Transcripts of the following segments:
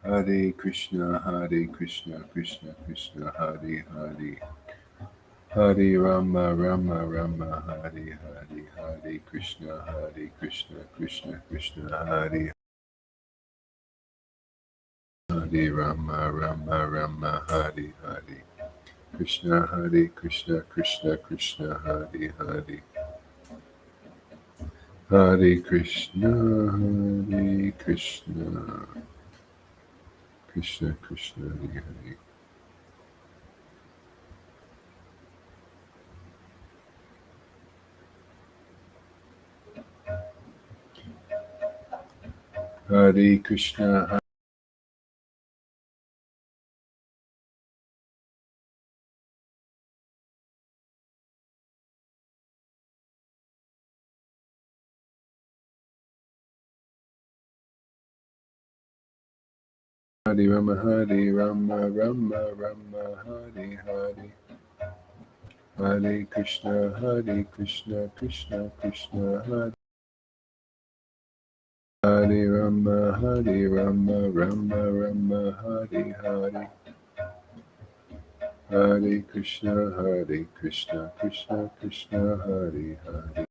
Hare Krishna, Krishna Krishna, Hare Hare. Hare Rama, Rama Rama, Hare Hare, Hare Krishna, Krishna Krishna, Hare Hare Rama, Rama Rama, Hare Hare. Krishna Hare Krishna, Krishna Krishna, Hare Hare. Hare Krishna, Hare Krishna, Krishna Krishna, Hare Hare. Hare Krishna, Hare Rama, Hare Rama, Rama Rama, Hare Hare. Hare Krishna, Krishna Krishna, Hare Rama, Rama Rama, Hare Hare. Hare Krishna, Krishna Krishna, Hare Hare.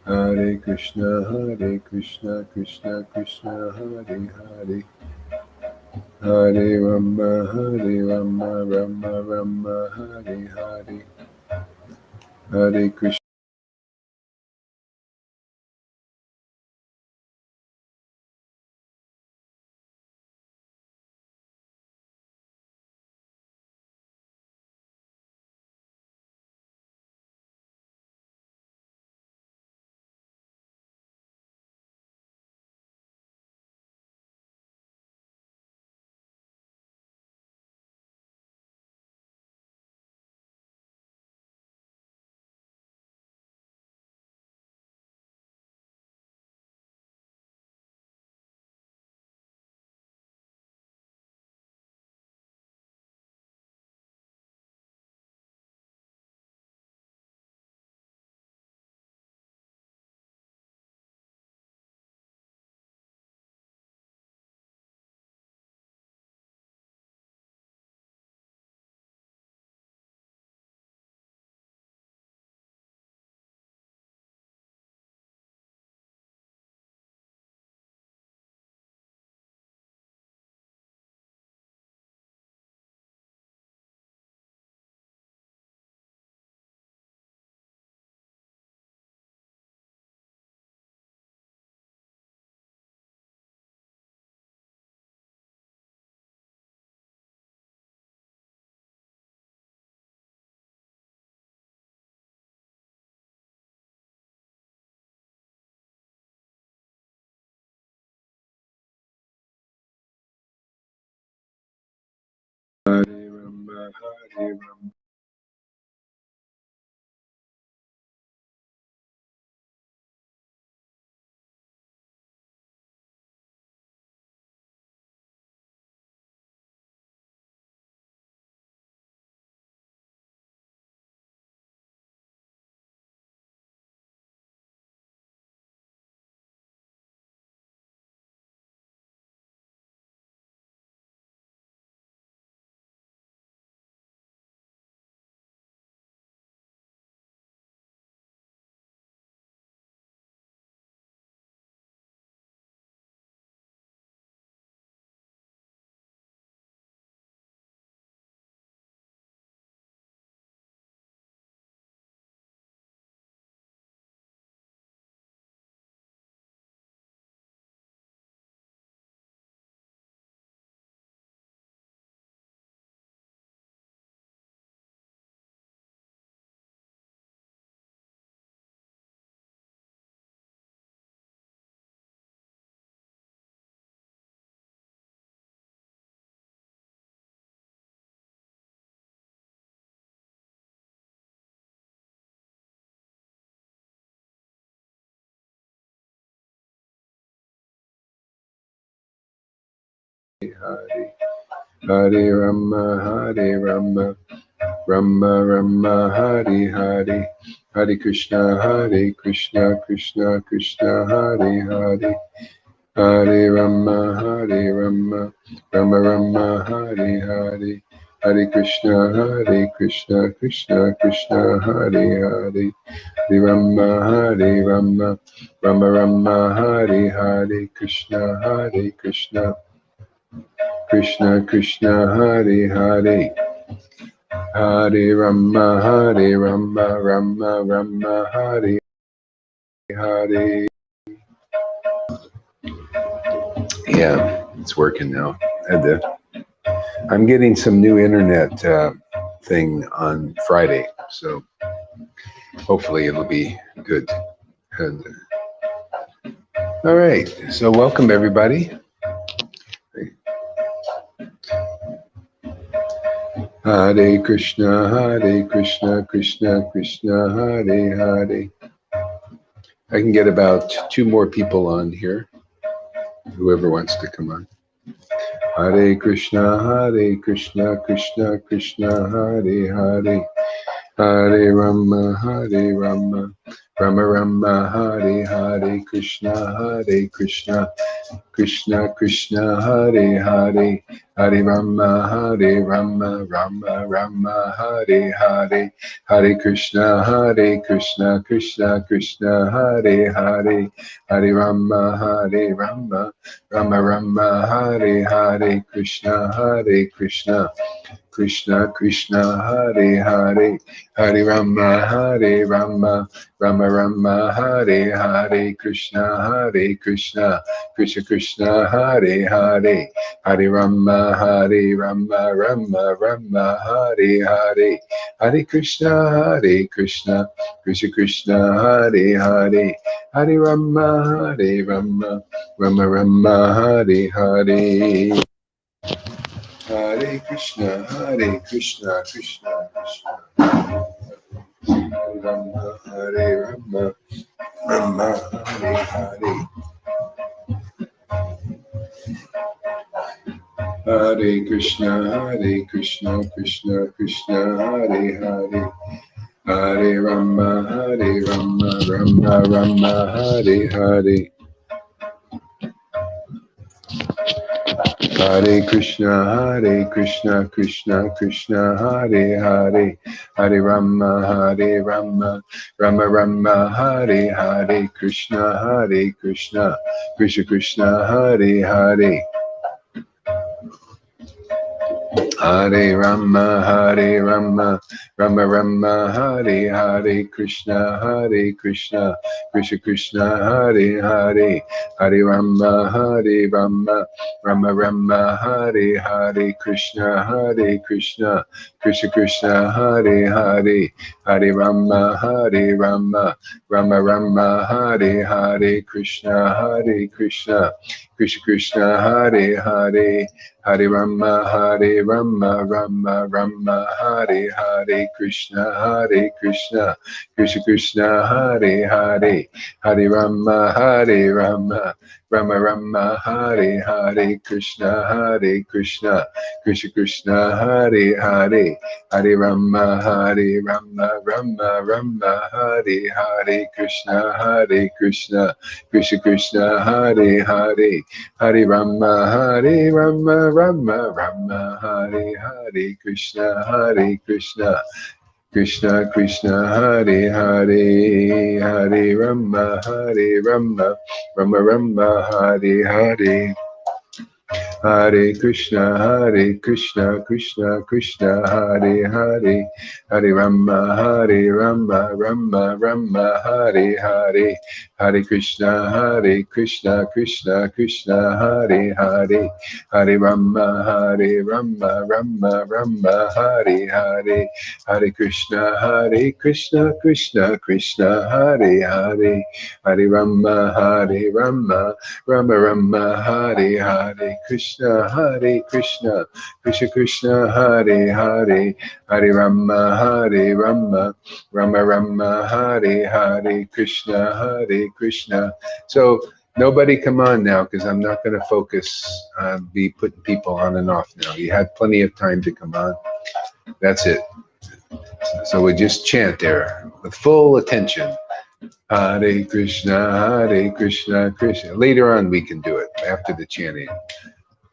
Hare Krishna, Krishna Krishna, Hare Hare. Hare Rama, Rama Rama, Hare Hare. Hare Krishna. Hare Rama, Hare Rama. Hare Hare Rama Hare Rama Rama Rama Hare Hare Hare Krishna Krishna Krishna Hare Hare Hare Rama Rama Rama Hare Hare Hare Krishna Krishna Krishna Hare Hare Hare Rama Rama Hare Hare Krishna Krishna Hare Hare Hare Rama Rama Hare Hare. Yeah, it's working now. I'm getting some new internet thing on Friday, so hopefully it'll be good. And, all right, so welcome everybody. Hare Krishna Krishna Krishna Hare Hare. I can get about 2 more people on here, whoever wants to come on. Hare Krishna Krishna Krishna Hare Hare. Hare Rama Rama Rama Hare Hare Krishna Krishna Krishna Hare Hare Hare Rama Rama Rama Hare Hare Hare Krishna Krishna Krishna Hare Hare Hare Rama Rama Hare Hare Krishna Krishna Hare Hare Hare Rama Rama Hare Hare Krishna Krishna Hare Hare Hare Rama Rama Hare Hare Hare Krishna Krishna Hare Hare Hare Rama Rama Hare Hare. Hare Krishna Krishna Krishna Hare Rama Rama Hare Hare Hare Krishna Krishna Hare Hare Hare Rama Rama Hare Hare Hare Krishna Krishna Hare Hare Hare Rama Rama Hare Hare Krishna Krishna Hare Hare Hare Rama Rama Hare Hare Krishna Krishna Hare Hare Hare Rama Rama Hare Hare Krishna Krishna Hare Hare Hare Rama Rama Hare Hare Krishna Krishna Hare Hare Hare Rama Rama Hare Hare Krishna Krishna Hare Hare Hare Rama Rama Hare Hare Krishna Krishna Hare Hare Hare Rama Rama Hare Hare Krishna Krishna Hare Hare Hare Rama Rama Hare Hare Krishna Krishna Hare Hare Hare Rama Rama Hare Hare Hare Krishna Krishna Hare Hare Hare Rama Rama Hare Hare Hare Krishna Krishna Hare Hare Hare Rama Rama Hare Hare Hare Krishna Krishna Hare Hare Hare Rama Rama Hare Hare Krishna Krishna Hare Hare Hare Rama Rama Hare Hare Krishna. So Nobody come on now, because I'm not going to focus on be putting people on and off now. You had plenty of time to come on. That's it. So we just chant there with full attention. Hare Krishna, Hare Krishna, Krishna. Later on we can do it after the chanting.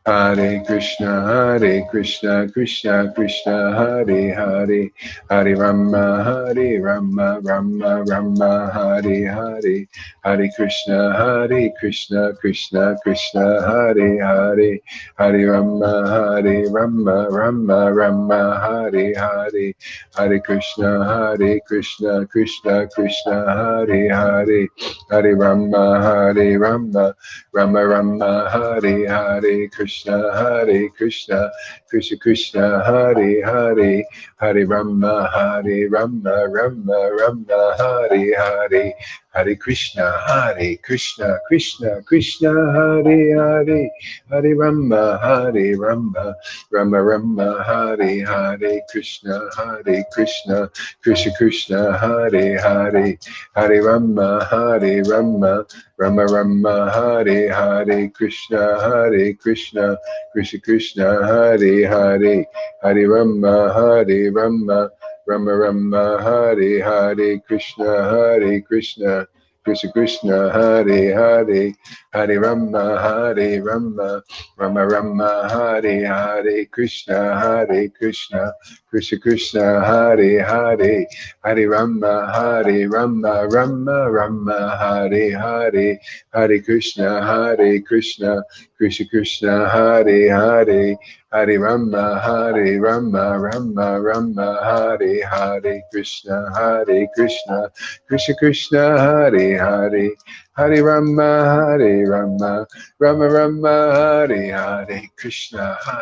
Hare Krishna, Hare Krishna, Krishna Krishna, Hare Hare, Hare Rama, Hare Rama, Rama Rama, Hare Hare, Hare Krishna, Hare Krishna, Krishna Krishna, Hare Hare, Hare Rama, Hare Rama, Rama Rama, Hare Hare, Hare Krishna, Hare Krishna, Krishna Krishna, Hare Hare, Hare Rama, Hare Rama, Rama Rama, Hare Hare, Krishna, Hare Krishna, Krishna Krishna, Hare Hare, Hare Rama, Hare Rama, Rama Rama, Hare Hare, Hare Krishna, Hare Krishna, Krishna Krishna, Hare Hare, Hare Rama, Hare Rama, Rama Rama, Hare Hare, Krishna, Hare Krishna, Krishna Krishna, Hare Hare, Hare Rama, Hare Rama, Rama Rama, Hare Hare, Krishna, Hare Krishna, Krishna Krishna, Hare Hare, Hare Rama, Hare Rama, Rama Rama, Hare Hare, Krishna, Hare Krishna, Krishna Krishna, Hare Hare, Hare Rama, Hare Rama, Rama Rama, Hare Hare, Krishna, Hare Krishna, Krishna Krishna, Hare Hare, Hare Rama, Hare Rama, Rama Rama, Hare Hare, Hare Krishna, Hare Krishna, Krishna Krishna, Hare Hare, Hare Rama, Hare Rama, Rama Rama, Hare Hare, Krishna, Hare Krishna, Krishna Krishna, Hare Hare, Hare Rama, Hare Rama, Rama Rama, Hare Hare, Krishna, Hare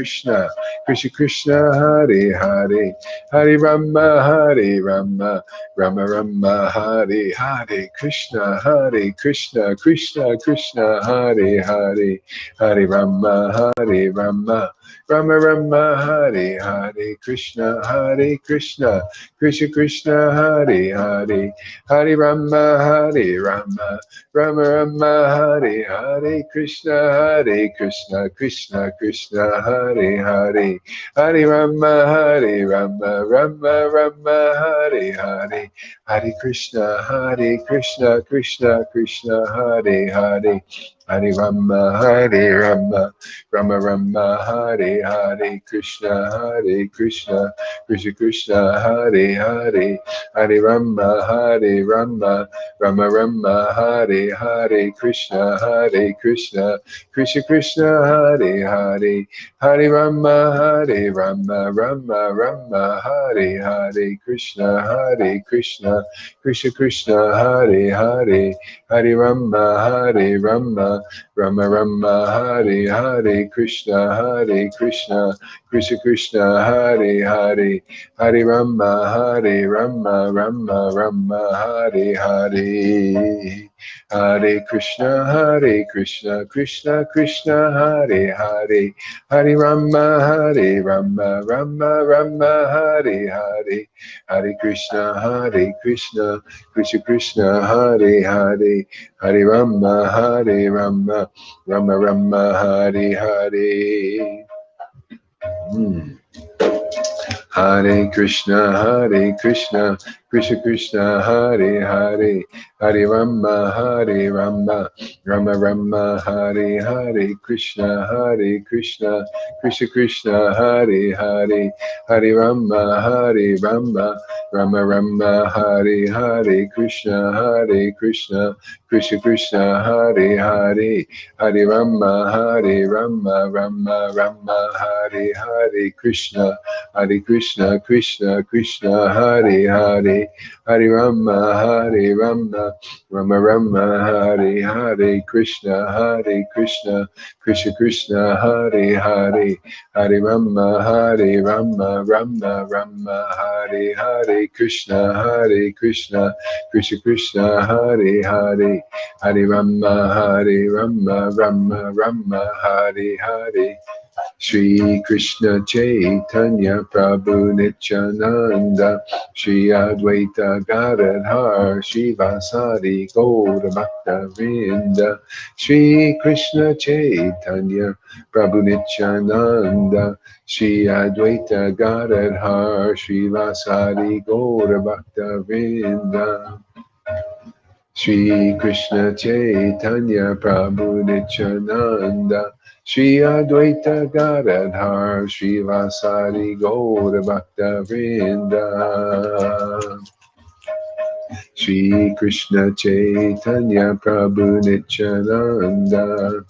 Krishna, Krishna Krishna, Hare Hare, Hare Rama, Hare Rama, Rama Rama, Hare Hare, Krishna, Hare Krishna, Krishna Krishna, Hare Hare, Hare Rama, Hare Rama, Rama Rama, Hare Hare, Krishna, Hare Krishna, Krishna Krishna, Hare Hare, Hare Rama, Hare Rama, Rama Rama, Hare Hare, Krishna, Hare Krishna, Krishna Krishna, Hare Hare, Hare Rama, Hare Rama, Rama Rama, Hare Hare, Hare Krishna, Hare Krishna, Krishna Krishna, Hare Hare, Hare Rama, Hare Rama, Rama Rama, Hare Hare, Krishna, Hare Krishna, Krishna Krishna, Hare Hare, Hare Rama, Hare Rama, Rama Rama, Hare Hare, Krishna, Hare Krishna, Krishna Krishna, Hare Hare, Hare Rama, Hare Rama, Rama Rama, Hare Hare, Krishna, Hare Krishna, Krishna Krishna, Hare Hare, Hare Rama, Hare Rama, Rama Rama, Hare Hare, Krishna, Hare Krishna, Krishna Krishna, Hare Hare, Hare Rama, Hare Rama, Rama Rama, Hare Hare, Hare Krishna, Hare Krishna, Krishna Krishna, Hare Hare, Hare Rama, Hare Rama, Rama Rama, Hare Hare, Hare Krishna, Hare Krishna, Krishna Krishna, Hare Hare, Hare Rama, Hare Rama, Rama Rama, Hare Hare. Hare Krishna, Hare Krishna, Krishna Krishna, Hare Hare, Hare Rama, Hare Rama, Rama Rama, Hare Hare, Krishna, Hare Krishna, Krishna Krishna, Hare Hare, Hare Rama, Hare Rama, Rama Rama, Hare Hare, Krishna, Hare Krishna, Krishna Krishna, Hare Hare, Hare Rama, Hare Rama, Rama Rama, Hare Hare, Krishna, Hare Krishna, Krishna Krishna, Hare Hare, Hare Rama, Hare Rama, Rama Rama, Hare Hare, Krishna, Hare Krishna, Krishna Krishna, Hare Hare, Hare Rama, Hare Rama, Rama Rama, Hare Hare, Krishna, Hare Krishna, Krishna Krishna, Hare Hare, Hare Rama, Hare Rama, Rama Rama, Hare Hare, Shri Krishna Chaitanya Prabhu Nityananda Shri Advaita Gadadhar Shri Vasari Gaura Bhakta Vrinda Shri Krishna Chaitanya Prabhu Nityananda Shri Advaita Gadadhar Shri Vasari Gaura Bhakta Vrinda Shri Krishna Chaitanya Prabhu Nityananda Shri Advaita Gadadhar Shri Vasari Gaura Bhakta Vrinda Shri Krishna Chaitanya Prabhu Nityananda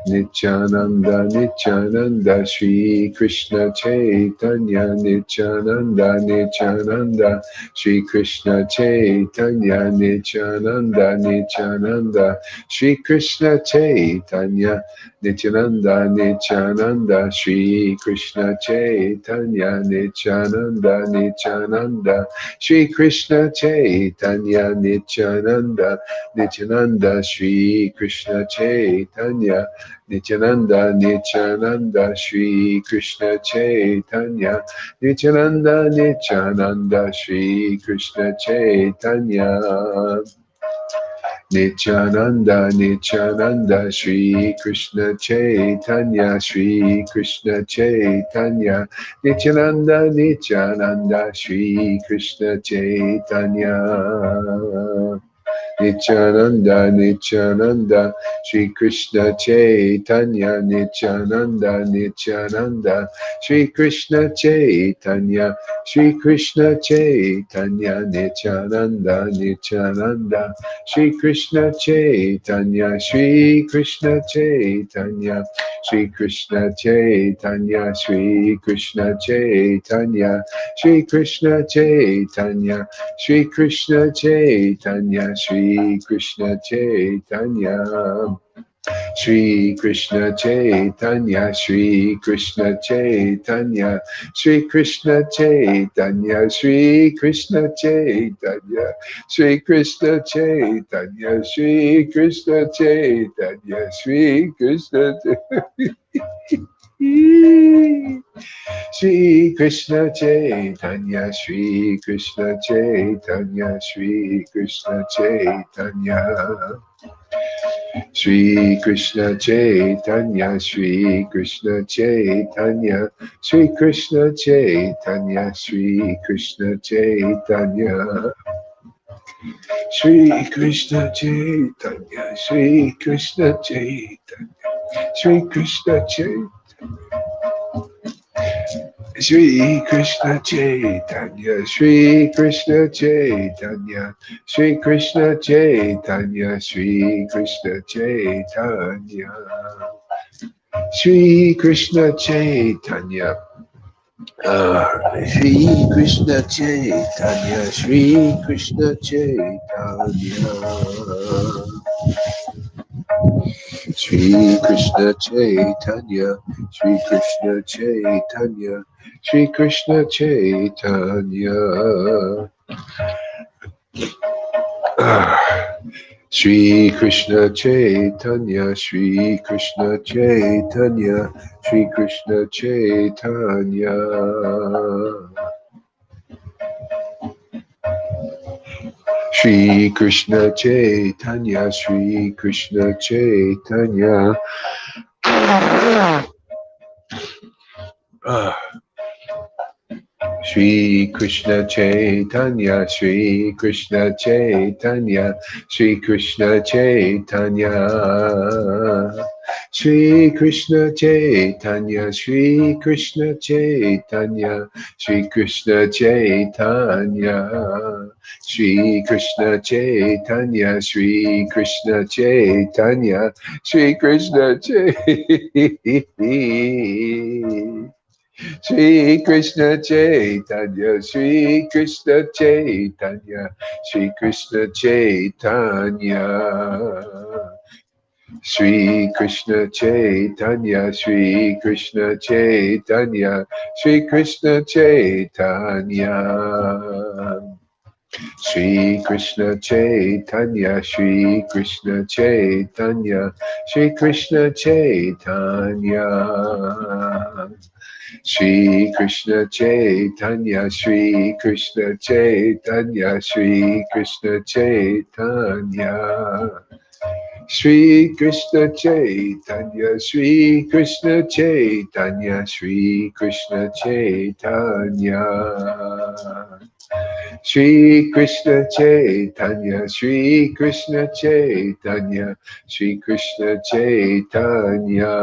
Nityananda, Nityananda, Shri Krishna Chaitanya, Nityananda, Nityananda, Shri Krishna Chaitanya, Nityananda, Nityananda, Shri Krishna Chaitanya, Nityananda, Nityananda, Shri Krishna Chaitanya, Nityananda, Nityananda, Shri Krishna Chaitanya, Nityananda, Nityananda, Shri Krishna Chaitanya, Nityananda, Nityananda, Shri Krishna Chaitanya, Nityananda, Nityananda, Shri Krishna Chaitanya, Nityananda, Nityananda, Shri Krishna Chaitanya, Shri Krishna Chaitanya, Nityananda, Nityananda, Shri Krishna Chaitanya. Nityananda, Nityananda, Shri Krishna Chaitanya, Nityananda, Nityananda, Shri Krishna Chaitanya, Shri Krishna Chaitanya, Nityananda, Nityananda, Shri Krishna Chaitanya, Shri Krishna Chaitanya, Shri Krishna Chaitanya, Shri Krishna Chaitanya, Shri Krishna Chaitanya, Shri Krishna Chaitanya, Shri Krishna Chaitanya, Shri Krishna Chaitanya, Shri Krishna Chaitanya, Shri Krishna Chaitanya, Shri Krishna Chaitanya, Shri Krishna Chaitanya, Shri Krishna Chaitanya, Shri Krishna Chaitanya. Shri Krishna Chaitanya, Shri Krishna Chaitanya, Shri Krishna Chaitanya. Shri Krishna Chaitanya, Shri Krishna Chaitanya, Shri Krishna Chaitanya, Shri Krishna Chaitanya. Shri Krishna Chaitanya, Shri Krishna Chaitanya, Shri Krishna Chaitanya. Shri Krishna Chaitanya, Shri Krishna Chaitanya, Shri Krishna Chaitanya, Shri Krishna Chaitanya, Shri Krishna Chaitanya, Shri Krishna Chaitanya, Shri Krishna Chaitanya. Shri Krishna Chaitanya, Shri Krishna Chaitanya, Shri Krishna Chaitanya. Shri Krishna Chaitanya, Shri Krishna Chaitanya, Shri Krishna Chaitanya. Shri Krishna Chaitanya, Shri Krishna Chaitanya. Shri Krishna Chaitanya, Shri Krishna Chaitanya, Shri Krishna Chaitanya. Shri Krishna Chaitanya, Shri Krishna Chaitanya, Shri Krishna Chaitanya. Shri Krishna Chaitanya, Shri Krishna Chaitanya, Shri Krishna Chaitanya. Shri Krishna Chaitanya, Shri Krishna Chaitanya, Shri Krishna Chaitanya. Shri Krishna Chaitanya, Shri Krishna Chaitanya, Shri Krishna Chaitanya. Shri Krishna Chaitanya, Shri Krishna Chaitanya, Shri Krishna Chaitanya. Shri Krishna Chaitanya, Shri Krishna Chaitanya, Shri Krishna Chaitanya. Shri Krishna Chaitanya, Shri Krishna Chaitanya, Shri Krishna Chaitanya. Shri Krishna Chaitanya, Shri Krishna Chaitanya, Shri Krishna Chaitanya.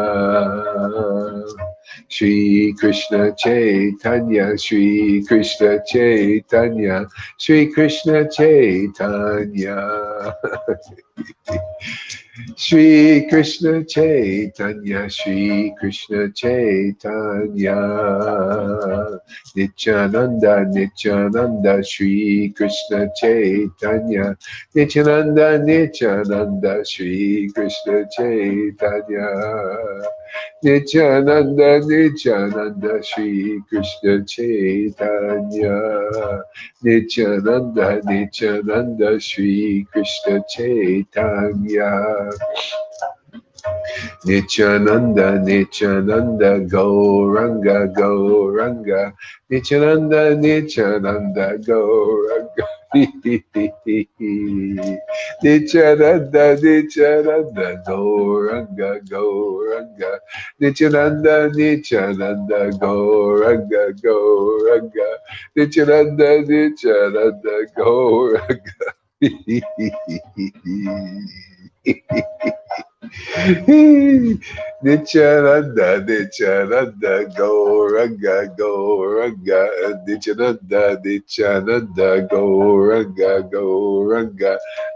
Shri Krishna Chaitanya, Shri Krishna Chaitanya, Shri Krishna Chaitanya. Shri Krishna Chaitanya, Shri Krishna Chaitanya, Nityananda, Nityananda, Shri Krishna Chaitanya, Nityananda, Nityananda, Shri Krishna Chaitanya, Nityananda, Nityananda, Shri Krishna Chaitanya, Nityananda, Nityananda, Shri Krishna Chaitanya. Nityananda, Nityananda, Gauranga, Gauranga, Nityananda, Nityananda, Gauranga. Nityananda, Nityananda, Gauranga, Gauranga, Nityananda, Nityananda, Gauranga, Gauranga, Nityananda, Nityananda, Gauranga. Nityananda, Nityananda, Gauranga, Gauranga, Nityananda, Nityananda, Gauranga, Gauranga,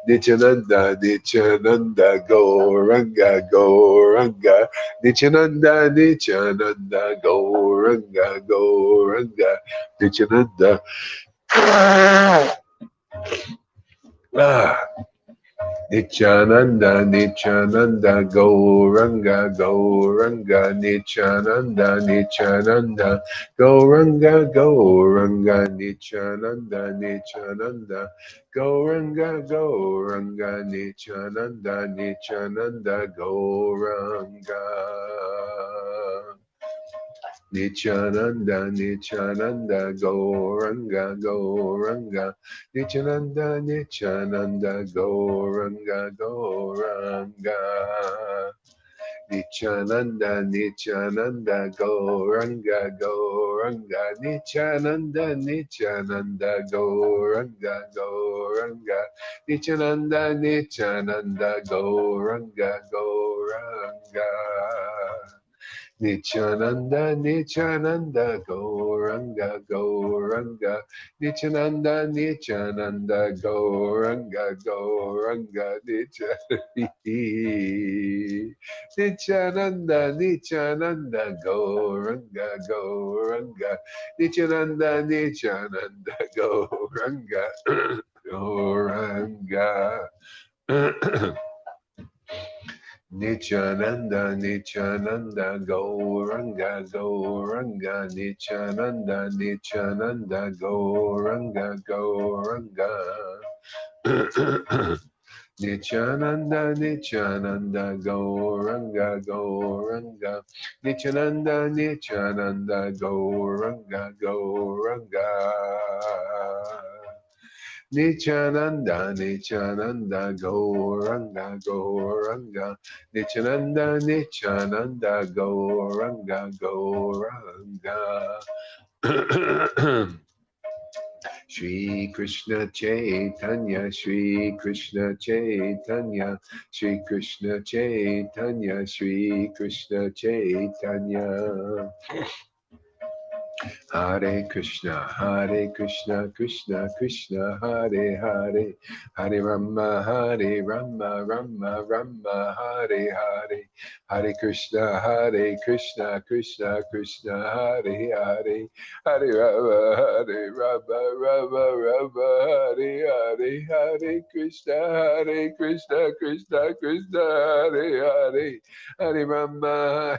Nityananda, Nityananda, Gauranga, Gauranga, Nityananda, Nityananda, Gauranga, Gauranga, Nityananda. Ah. Nityananda, Nityananda, Gauranga, Gauranga, Nityananda, Nityananda, Gauranga, Gauranga, Nityananda, Nityananda, Gauranga, Gauranga, Nityananda, Nityananda, Gauranga. Nityananda, Nityananda, Gauranga, Gauranga, Nityananda, Nityananda, Gauranga, Gauranga. Nityananda, Nityananda, Gauranga, Gauranga, Nityananda, Nityananda, Gauranga, Gauranga, Nityananda, Nityananda, Gauranga, Gauranga. Nityananda, Nityananda, Gauranga, Gauranga, Nityananda, Nityananda, Gauranga, Gauranga, Nityananda, Nityananda, Gauranga, Gauranga, Nityananda, Nityananda, Gauranga, Gauranga. Nityananda, Nityananda, Gauranga, Gauranga, Nityananda, Nityananda, Gauranga, Gauranga. Nityananda, Nityananda, Gauranga, Gauranga, Nityananda, Nityananda, Gauranga, Gauranga. Nityananda, Nityananda, Gauranga, Gauranga, Nityananda, Nityananda, Gauranga, Gauranga. Shri Krishna Chaitanya, Shri Krishna Chaitanya, Shri Krishna Chaitanya, Shri Krishna Chaitanya. Hare Krishna, Krishna Krishna, Hare Hare, Hare Rama, Rama Rama, Hare Hare, Hare Krishna, Krishna Krishna, Hare Hare, Hare Rama, Rama, Hare Hare, Hare Krishna, Krishna Krishna, Hare Hare, Hare Rama,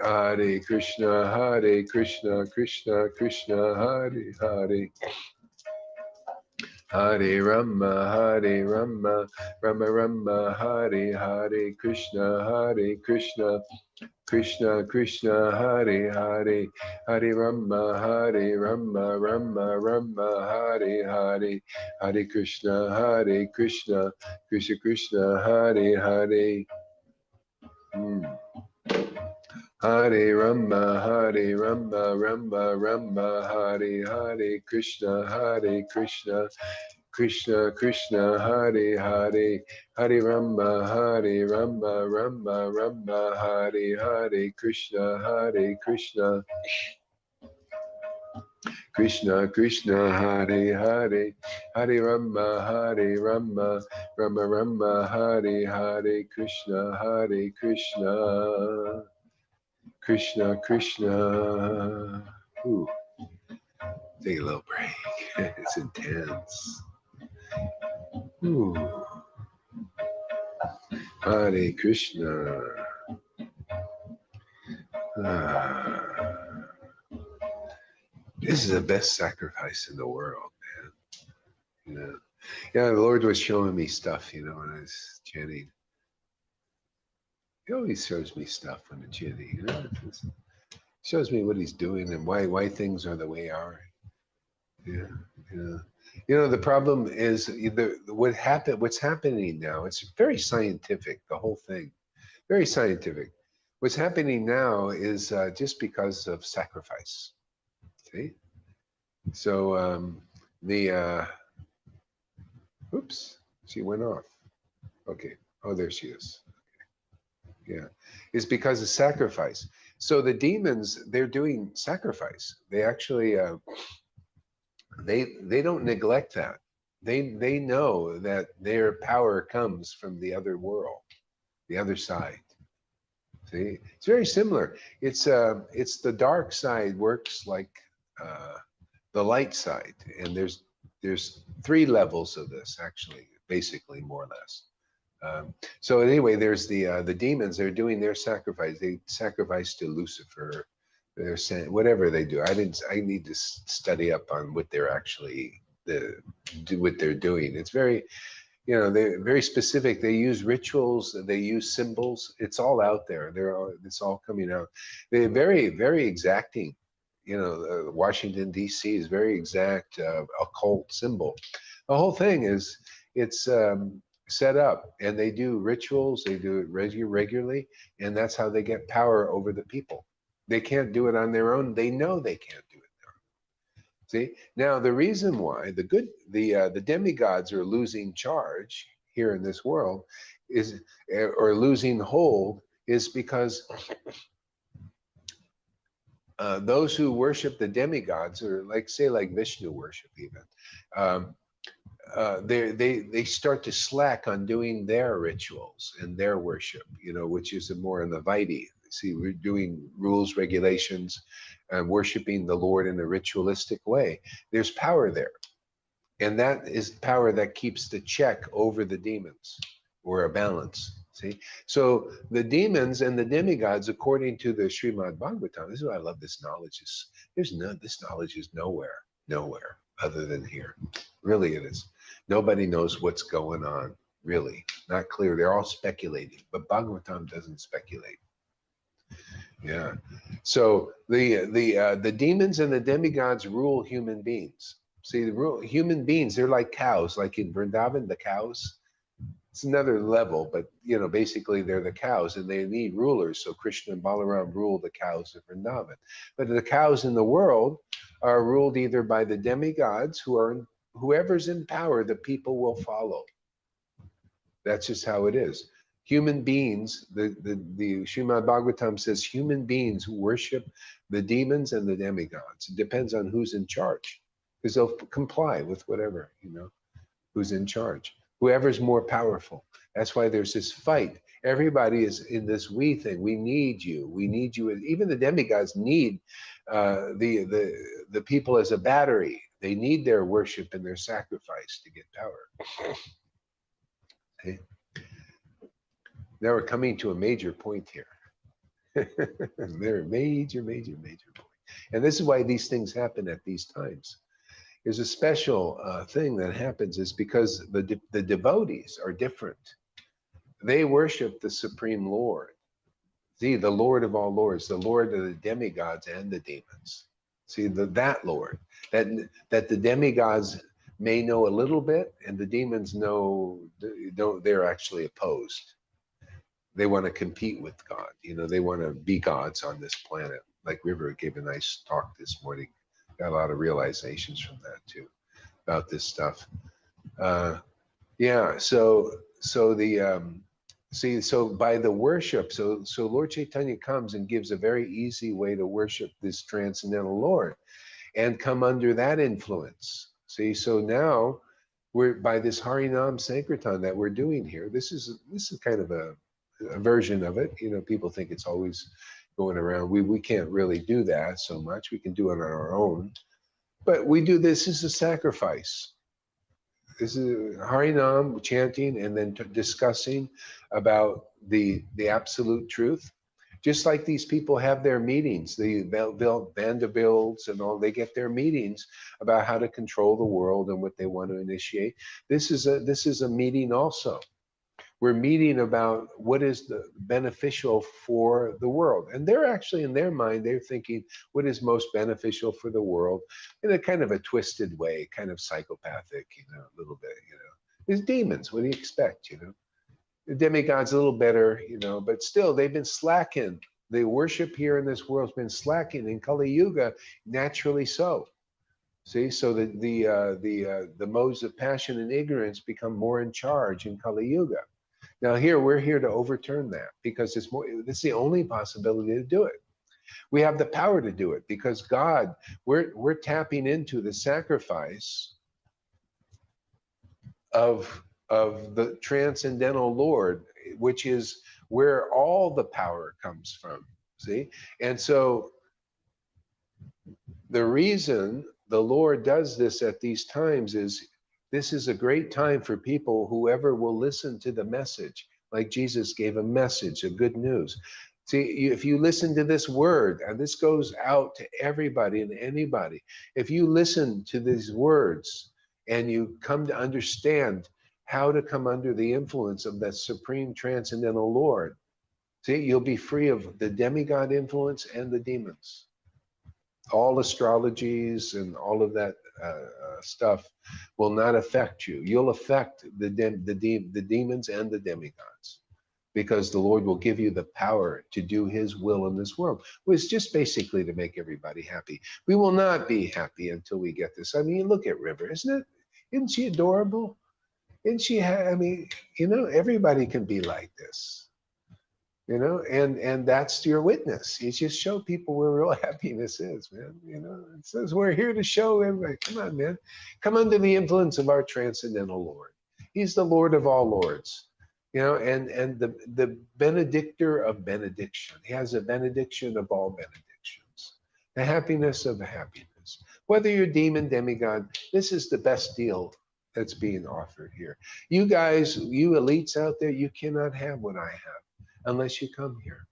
Hare Krishna, Krishna Krishna, Hare Hare. Hare Rama, Rama Rama, Hare Hare, Krishna, Krishna Krishna, Hare Hare, Hare Rama, Rama Rama, Hare Hare, Hare Krishna, Krishna Krishna, Hare Hare. Hare Rama, Rama Rama, Hare Hare, Krishna, Krishna Krishna, Hare Hare, Hare Rama, Rama Rama, Hare Hare, Krishna, Krishna Krishna, Hare Hare, Hare Rama, Rama Rama, Hare Hare, Krishna, Krishna Krishna. Ooh, take a little break. It's intense. Ooh. Hare Krishna. This is the best sacrifice in the world, man. You know. Yeah, the Lord was showing me stuff, you know, when I was chanting. He always shows me stuff when I'm chanting, you know. Shows me what he's doing and why things are the way they are. Yeah, yeah. You know, the problem is what's happening now, it's very scientific, the whole thing. Very scientific. What's happening now is just because of sacrifice. See? So oops, she went off. Okay. Oh, there she is. Okay. Yeah. It's because of sacrifice. So the demons, they're doing sacrifice. They actually, they don't neglect that. They know that their power comes from the other world, the other side. See, it's very similar. It's the dark side works like the light side, and there's three levels of this actually, basically more or less. So anyway, there's the demons. They're doing their sacrifice. They sacrifice to Lucifer. They're saying whatever they do. I need to study up on what they're actually what they're doing. It's very, you know, they're very specific. They use rituals, they use symbols. It's all out there. It's all coming out. They're very exacting. You know, Washington D.C. is very exact occult symbol. The whole thing is it's set up, and they do rituals. They do it regularly, and that's how they get power over the people. They can't do it on their own. They know they can't do it. See, now the reason why the demigods are losing charge here in this world is, or losing hold, is because those who worship the demigods, or like Vishnu worship even, they start to slack on doing their rituals and their worship, you know, which is more in the Vaidhi. See, we're doing rules, regulations, and worshiping the Lord in a ritualistic way. There's power there. And that is power that keeps the check over the demons, or a balance. See? So the demons and the demigods, according to the Srimad Bhagavatam, this is why I love this knowledge. This knowledge is nowhere other than here. Really it is. Nobody knows what's going on, really. Not clear. They're all speculating, but Bhagavatam doesn't speculate. Yeah. So the demons and the demigods rule human beings. See, human beings, they're like cows, like in Vrindavan, the cows. It's another level, but you know, basically they're the cows, and they need rulers. So Krishna and Balaram rule the cows of Vrindavan. But the cows in the world are ruled either by the demigods, whoever's in power, the people will follow. That's just how it is. Human beings, the Srimad Bhagavatam says human beings who worship the demons and the demigods. It depends on who's in charge, because they'll comply with whatever, you know, who's in charge. Whoever's more powerful. That's why there's this fight. Everybody is in this we thing. We need you. We need you. Even the demigods need the people as a battery. They need their worship and their sacrifice to get power. Okay. Now we're coming to a major point here. They're major, major, major point. And this is why these things happen at these times. There's a special thing that happens is because the devotees are different. They worship the Supreme Lord. See, the Lord of all lords, the Lord of the demigods and the demons. See, that Lord, that the demigods may know a little bit, and the demons know they're actually opposed. They want to compete with God. You know, they want to be gods on this planet. Like River gave a nice talk this morning. Got a lot of realizations from that too about this stuff. Yeah. So the see, so by the worship, so Lord Caitanya comes and gives a very easy way to worship this transcendental Lord and come under that influence. See, so now we're by this Harinam Sankirtan that we're doing here. This is kind of a version of it. You know, people think it's always going around. We can't really do that so much. We can do it on our own, but we do this as a sacrifice. This is Harinam chanting and then discussing about the absolute truth. Just like these people have their meetings, the Vanderbilts and all, they get their meetings about how to control the world and what they want to initiate. This is a meeting also. We're meeting about what is the beneficial for the world. And they're actually, in their mind, they're thinking what is most beneficial for the world in a kind of a twisted way, kind of psychopathic, you know, a little bit, you know. There's demons, what do you expect, you know? The demigods a little better, you know, but still they've been slacking. The worship here in this world has been slacking in Kali Yuga, naturally so. See, so the modes of passion and ignorance become more in charge in Kali Yuga. Now here, we're here to overturn that because it's the only possibility to do it. We have the power to do it because God, we're tapping into the sacrifice of the transcendental Lord, which is where all the power comes from. See? And so the reason the Lord does this at these times is this is a great time for people, whoever will listen to the message, like Jesus gave a message, a good news. See, if you listen to this word, and this goes out to everybody and anybody, if you listen to these words and you come to understand how to come under the influence of that supreme transcendental Lord, see, you'll be free of the demigod influence and the demons. All astrologies and all of that stuff will not affect you. You'll affect the demons and the demigods, because the Lord will give you the power to do his will in this world, which is just basically to make everybody happy. We will not be happy until we get this. I mean, look at River, isn't she adorable? Isn't she, I mean, you know, everybody can be like this. You know, and that's your witness. You just show people where real happiness is, man. You know, it says we're here to show everybody. Come on, man. Come under the influence of our transcendental Lord. He's the Lord of all lords. You know, and the benedictor of benediction. He has a benediction of all benedictions. The happiness of the happiness. Whether you're demon, demigod, this is the best deal that's being offered here. You guys, you elites out there, you cannot have what I have unless you come here.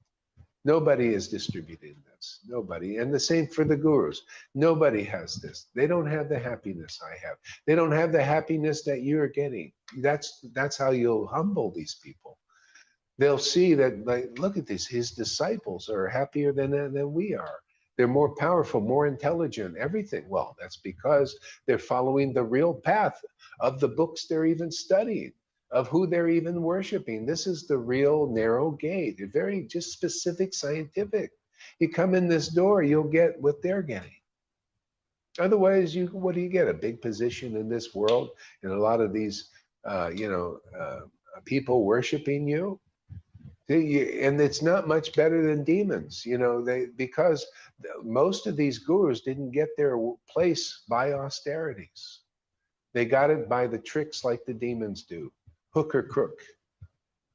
Nobody is distributing this. Nobody. And the same for the gurus. Nobody has this. They don't have the happiness I have. They don't have the happiness that you're getting. That's how you'll humble these people. They'll see that, like, look at this. His disciples are happier than we are. They're more powerful, more intelligent, everything. Well, that's because they're following the real path of the books they're even studying, of who they're even worshiping. This is the real narrow gate. It's very just specific, scientific. You come in this door, you'll get what they're getting. Otherwise, what do you get? A big position in this world, and a lot of these, people worshiping you. And it's not much better than demons, you know. Because most of these gurus didn't get their place by austerities. They got it by the tricks like the demons do. Hook or crook.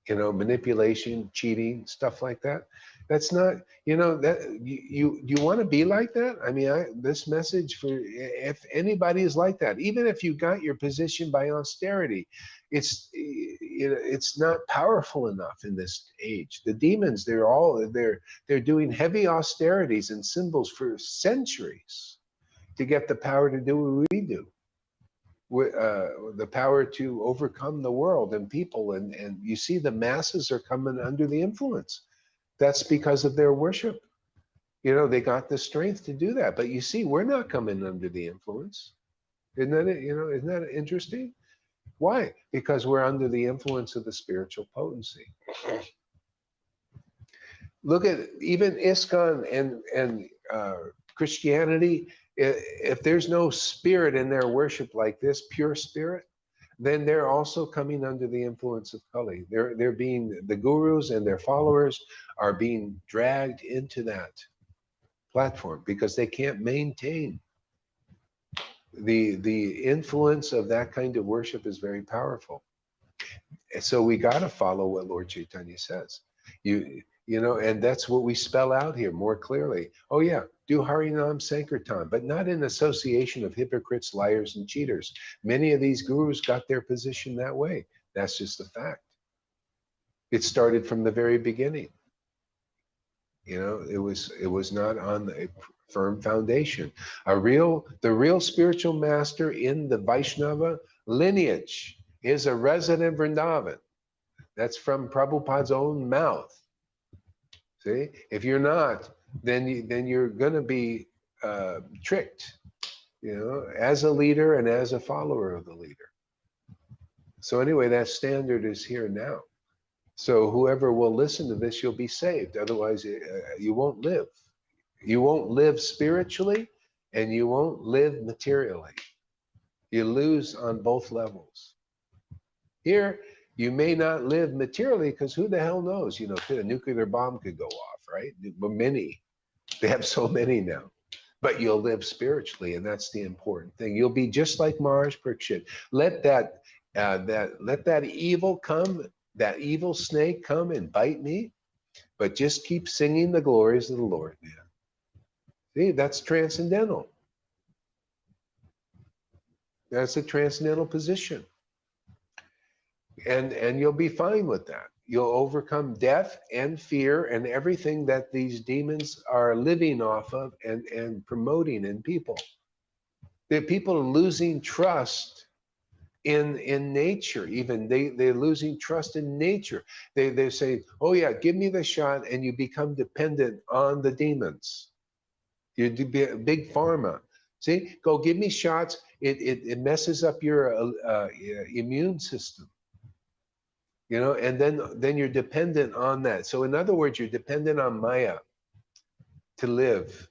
you know, manipulation, cheating, stuff like that. That's not, you know, that you want to be like that. I mean, this message for, if anybody is like that, even if you got your position by austerity, it's, you know, it's not powerful enough in this age. The demons, they're doing heavy austerities and symbols for centuries to get the power to do what we do. The power to overcome the world and people, and you see the masses are coming under the influence. That's because of their worship. You know, they got the strength to do that. But you see, we're not coming under the influence. Isn't that it? You know, isn't that interesting? Why? Because we're under the influence of the spiritual potency. Look at even ISKCON and Christianity. If there's no spirit in their worship like this, pure spirit, then they're also coming under the influence of Kali. They're being, the gurus and their followers are being dragged into that platform because they can't maintain. The influence of that kind of worship is very powerful. So we got to follow what Lord Caitanya says. You know, and that's what we spell out here more clearly. Oh yeah, do Harinam Sankirtan, but not in association of hypocrites, liars, and cheaters. Many of these gurus got their position that way. That's just a fact. It started from the very beginning. You know, it was not on a firm foundation. The real spiritual master in the Vaishnava lineage is a resident Vrindavan. That's from Prabhupada's own mouth. See, if you're not, then you're going to be tricked, you know, as a leader and as a follower of the leader. So anyway, that standard is here now. So whoever will listen to this, you'll be saved. Otherwise, you won't live. You won't live spiritually, and you won't live materially. You lose on both levels. Here, you may not live materially because who the hell knows? You know, a nuclear bomb could go off, right? Many. They have so many now. But you'll live spiritually, and that's the important thing. You'll be just like Maharaj Parikshit. Let that evil come, that evil snake come and bite me, but just keep singing the glories of the Lord, man. See, that's transcendental. That's a transcendental position. And you'll be fine with that. You'll overcome death and fear and everything that these demons are living off of and promoting in people. The people are losing trust in nature. Even they're losing trust in nature. They say, oh yeah, give me the shot, and you become dependent on the demons. You be big pharma. See, go give me shots. It messes up your immune system. You know, and then you're dependent on that. So in other words, you're dependent on Maya to live.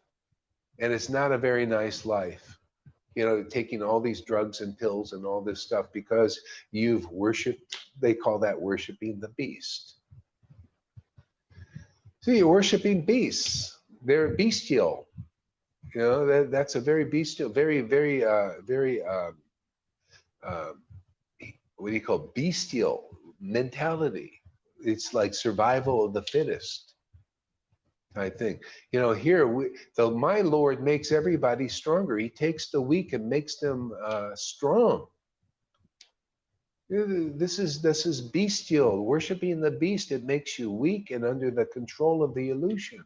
And it's not a very nice life. You know, taking all these drugs and pills and all this stuff because you've worshipped, they call that worshiping the beast. So you're worshiping beasts. They're bestial. You know, that's a very bestial, very what do you call it? Bestial mentality. It's like survival of the fittest, I think. You know, here, my Lord makes everybody stronger. He takes the weak and makes them strong. This is bestial. Worshiping the beast, it makes you weak and under the control of the illusion.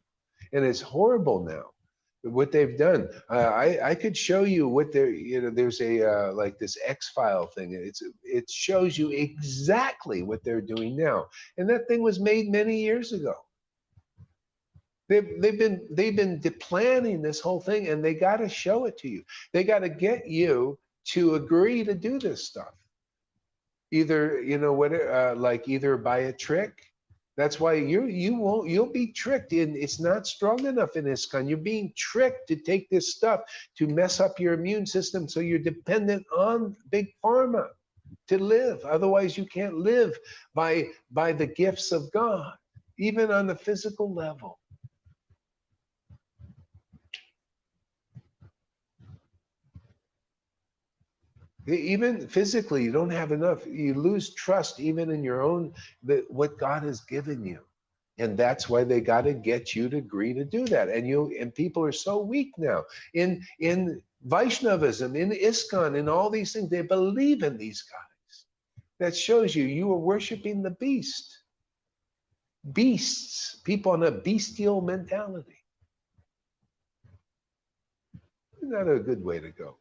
And it's horrible now, what they've done. I could show you what they're, you know, there's a like this X-File thing. It shows you exactly what they're doing now. And that thing was made many years ago. They've been planning this whole thing, and they got to show it to you. They got to get you to agree to do this stuff. Either, you know what, like either by a trick. That's why you'll be tricked in. It's not strong enough in ISKCON. You're being tricked to take this stuff to mess up your immune system, so you're dependent on big pharma to live. Otherwise, you can't live by the gifts of God, even on the physical level. Even physically, you don't have enough. You lose trust even in your own, what God has given you. And that's why they got to get you to agree to do that. And people are so weak now. In Vaishnavism, in ISKCON, in all these things, they believe in these guys. That shows you are worshiping the beast. Beasts, people on a bestial mentality. Not a good way to go.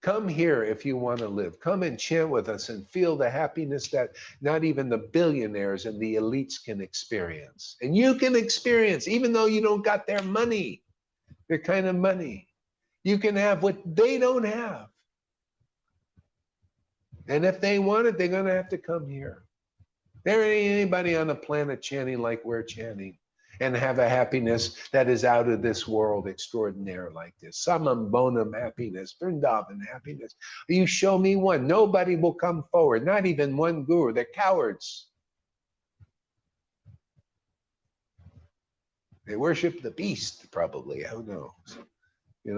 Come here if you want to live. Come and chant with us and feel the happiness that not even the billionaires and the elites can experience. And you can experience, even though you don't got their money, their kind of money. You can have what they don't have. And if they want it, they're going to have to come here. There ain't anybody on the planet chanting like we're chanting and have a happiness that is out of this world extraordinaire like this. Samam bonum happiness, Vrindavan happiness. You show me one. Nobody will come forward, not even one guru. They're cowards. They worship the beast, probably. Who knows? You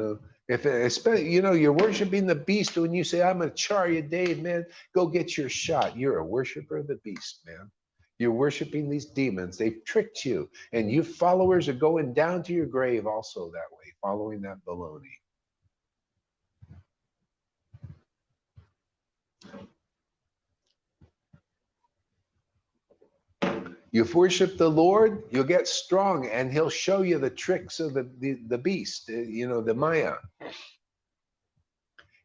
know, you're worshiping the beast when you say, I'm a Acharya Dave, man, go get your shot. You're a worshiper of the beast, man. You're worshiping these demons. They've tricked you. And you followers are going down to your grave also that way, following that baloney. You've worshiped the Lord, you'll get strong, and he'll show you the tricks of the beast, the Maya.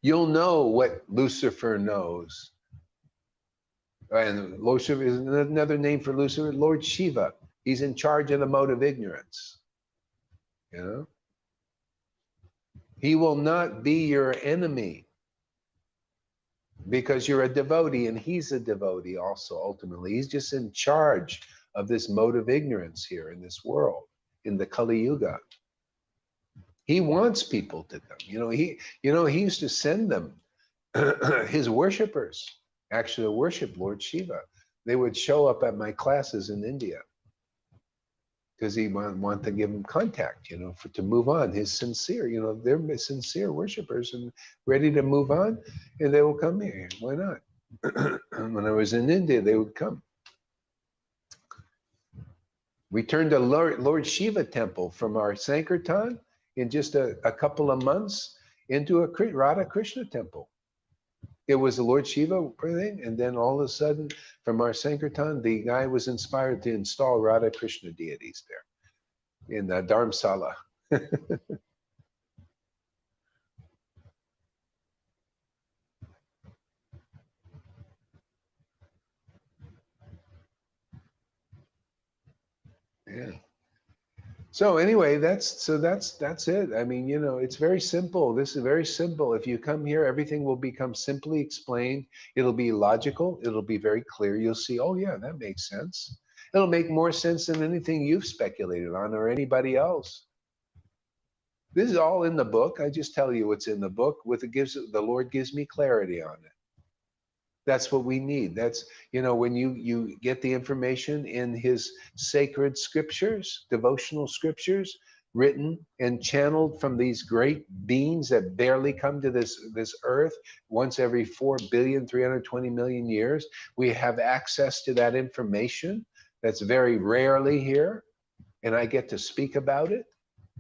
You'll know what Lucifer knows. And Lucifer is another name for Lucifer, Lord Shiva. He's in charge of the mode of ignorance. You know? He will not be your enemy because you're a devotee and he's a devotee also ultimately. He's just in charge of this mode of ignorance here in this world, in the Kali Yuga. He wants people to come. He used to send them his worshipers actually worship Lord Shiva. They would show up at my classes in India because he wanted to give them contact, to move on. His sincere, they're sincere worshipers and ready to move on, and they will come here. Why not? When I was in India, they would come. We turned a Lord Shiva temple from our Sankirtan in just a couple of months into a Radha Krishna temple. It was the Lord Shiva thing, and then all of a sudden, from our Sankirtan, the guy was inspired to install Radha Krishna deities there in Dharamsala. Yeah. So anyway, that's it. I mean, it's very simple. This is very simple. If you come here, everything will become simply explained. It'll be logical. It'll be very clear. You'll see, oh yeah, that makes sense. It'll make more sense than anything you've speculated on or anybody else. This is all in the book. I just tell you what's in the book. The Lord gives me clarity on it. That's what we need. That's, when you get the information in his sacred scriptures, devotional scriptures, written and channeled from these great beings that barely come to this earth once every 4,320,000,000 years. We have access to that information that's very rarely here, and I get to speak about it.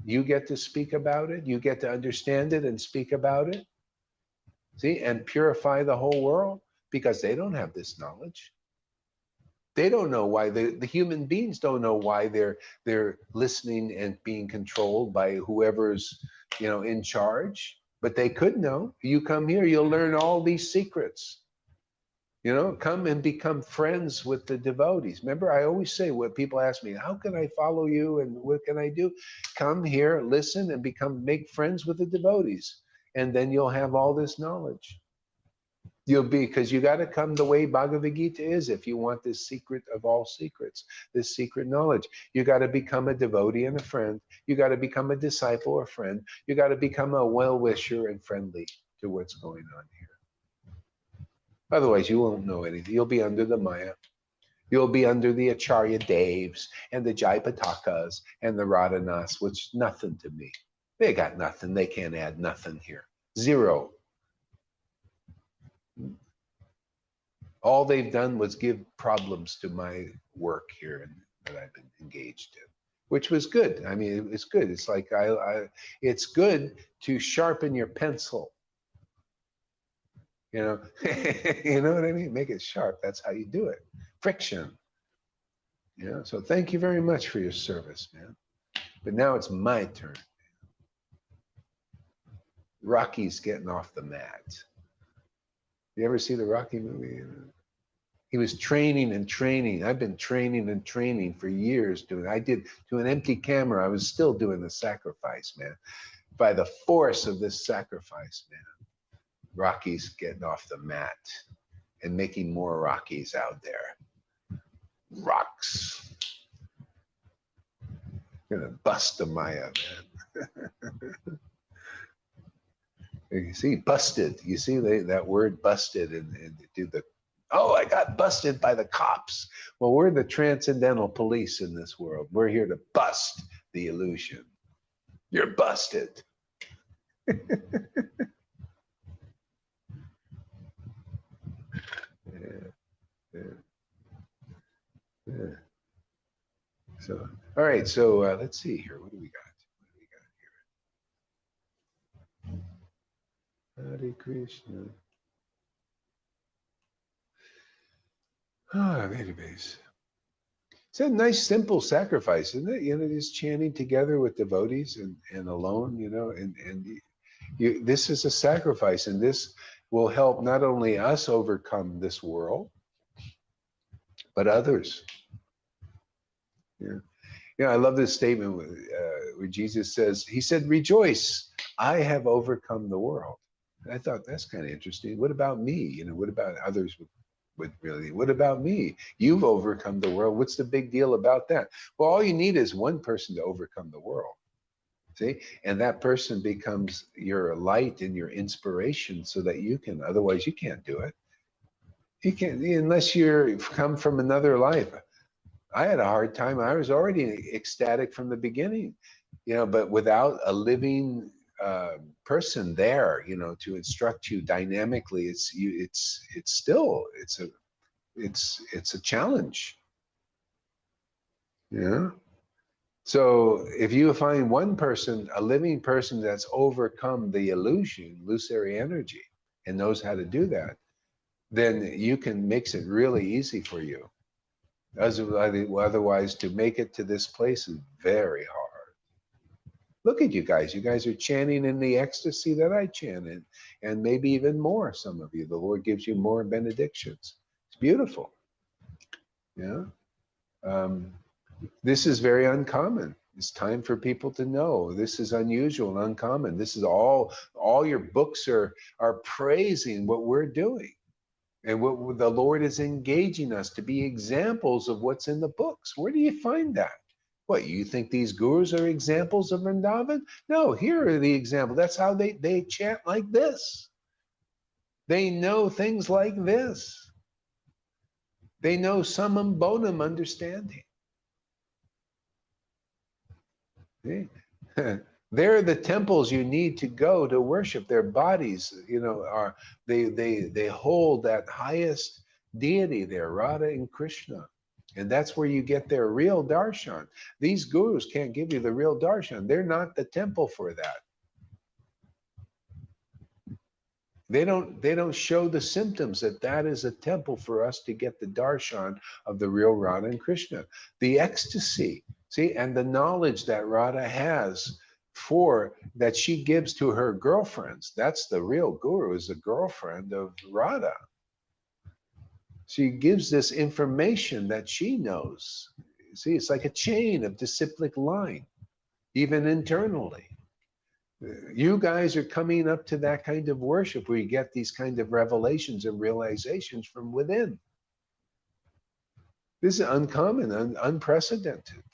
You get to speak about it. You get to understand it and speak about it. See, and purify the whole world. Because they don't have this knowledge. They don't know why the human beings don't know why they're listening and being controlled by whoever's in charge. But they could know. You come here, you'll learn all these secrets. Come and become friends with the devotees. Remember, I always say, when people ask me, how can I follow you and what can I do? Come here, listen, and make friends with the devotees. And then you'll have all this knowledge. Because you got to come the way Bhagavad Gita is if you want this secret of all secrets, this secret knowledge. You got to become a devotee and a friend. You got to become a disciple or friend. You got to become a well-wisher and friendly to what's going on here. Otherwise, you won't know anything. You'll be under the Maya. You'll be under the Acharya Devs and the Jaipatakas and the Radhanas, which is nothing to me. They got nothing. They can't add nothing here. Zero. All they've done was give problems to my work here that I've been engaged in, which was good. I mean, it's good. It's like it's good to sharpen your pencil. You know, you know what I mean? Make it sharp. That's how you do it. Friction. Yeah. So thank you very much for your service, man. But now it's my turn. Rocky's getting off the mat. You ever see the Rocky movie? He was training and training. I've been training and training for years doing. I did to an empty camera. I was still doing the sacrifice, man. By the force of this sacrifice, man. Rocky's getting off the mat and making more Rockies out there. Rocks. Gonna bust the Maya, man. You see, busted. You see that word busted and do the, oh, I got busted by the cops. Well, we're the transcendental police in this world. We're here to bust the illusion. You're busted. Yeah, yeah, yeah. So, all right. So let's see here. What do we got? What do we got here? Hare Krishna. Ah, database. It's a nice, simple sacrifice, isn't it? You know, just chanting together with devotees and alone, you know, and this is a sacrifice, and this will help not only us overcome this world, but others. Yeah. Yeah, I love this statement where Jesus says, he said, rejoice, I have overcome the world. And I thought, that's kind of interesting. What about me? You know, what about others would really, what about me? You've overcome the world. What's the big deal about that? Well, all you need is one person to overcome the world. See? And that person becomes your light and your inspiration so that you can, otherwise you can't do it. You can't, unless you're come from another life. I had a hard time. I was already ecstatic from the beginning, you know, but without a living person there, you know, to instruct you dynamically, it's a challenge. Yeah. So if you find one person, a living person that's overcome the illusion, illusory energy, and knows how to do that, then you can makes it really easy for you. Otherwise, to make it to this place is very hard. Look at you guys. You guys are chanting in the ecstasy that I chant in, and maybe even more, some of you. The Lord gives you more benedictions. It's beautiful. Yeah. This is very uncommon. It's time for people to know this is unusual and uncommon. This is all your books are praising what we're doing. And what the Lord is engaging us to be examples of what's in the books. Where do you find that? What, you think these gurus are examples of Vrindavan? No, here are the examples. That's how they chant like this. They know things like this. They know summum bonum understanding. See? They're the temples you need to go to worship. Their bodies, you know, are they hold that highest deity there, Radha and Krishna. And that's where you get their real darshan. These gurus can't give you the real darshan. They're not the temple for that. They don't show the symptoms that is a temple for us to get the darshan of the real Radha and Krishna. The ecstasy, see, and the knowledge that Radha has that she gives to her girlfriends. That's the real guru, is the girlfriend of Radha. She gives this information that she knows. See, it's like a chain of disciplic line, even internally. You guys are coming up to that kind of worship where you get these kind of revelations and realizations from within. This is uncommon and unprecedented.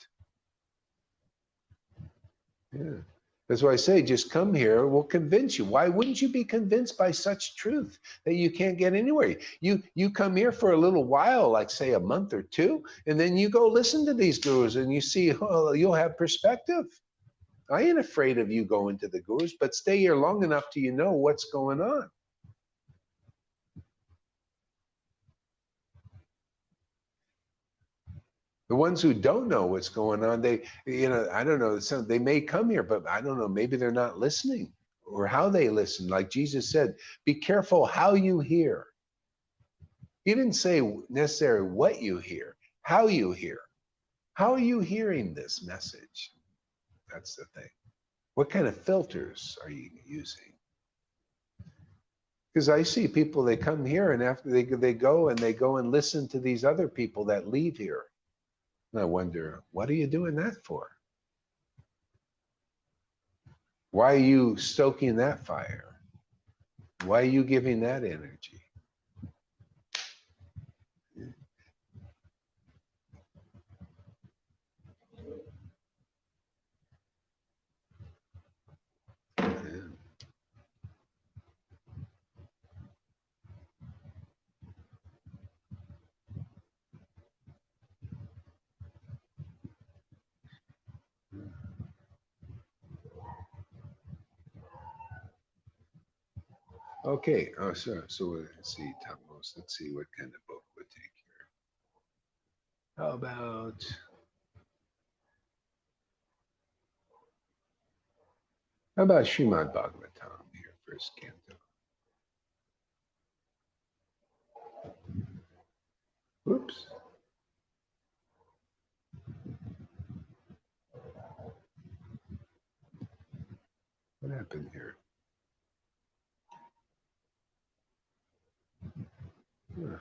Yeah. That's why I say, just come here, we'll convince you. Why wouldn't you be convinced by such truth that you can't get anywhere? You come here for a little while, like say a month or two, and then you go listen to these gurus and you see, oh, you'll have perspective. I ain't afraid of you going to the gurus, but stay here long enough till you know what's going on. The ones who don't know what's going on, they, I don't know, they may come here, but I don't know, maybe they're not listening or how they listen. Like Jesus said, be careful how you hear. He didn't say necessarily what you hear, how you hear. How are you hearing this message? That's the thing. What kind of filters are you using? Because I see people, they come here and after they go and listen to these other people that leave here. And I wonder, what are you doing that for? Why are you stoking that fire? Why are you giving that energy? Okay. Oh, so let's see, Topmost. Let's see what kind of book we'll take here. How about Srimad Bhagavatam here, first canto. Oops. What happened here? Huh.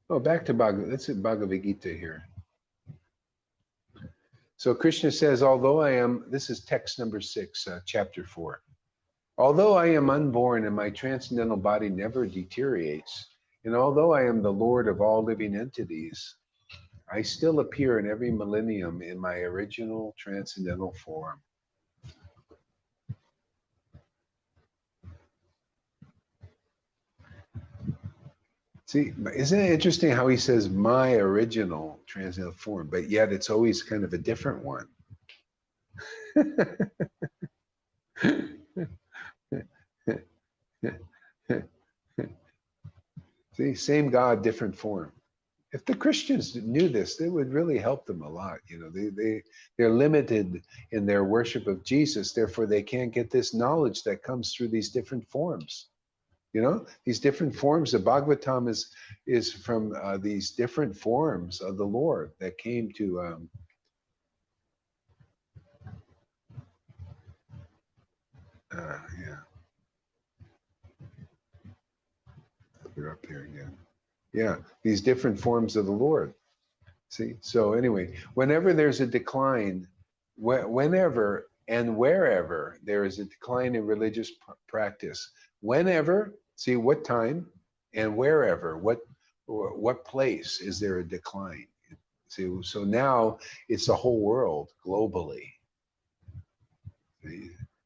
Oh, back to let's see Bhagavad Gita here. So Krishna says, although I am, this is text number 6, chapter 4. Although I am unborn and my transcendental body never deteriorates, and although I am the Lord of all living entities, I still appear in every millennium in my original transcendental form. See, isn't it interesting how he says my original transcendental form, but yet it's always kind of a different one. See, same God, different form. If the Christians knew this, it would really help them a lot. They're limited in their worship of Jesus, therefore they can't get this knowledge that comes through these different forms. These different forms. The Bhagavatam is from these different forms of the Lord that came to. Yeah, you're up here again. Yeah, these different forms of the Lord. See, so anyway, whenever there's a decline, whenever and wherever there is a decline in religious practice, whenever, see what time and wherever, what place is there a decline? See, so now it's the whole world globally.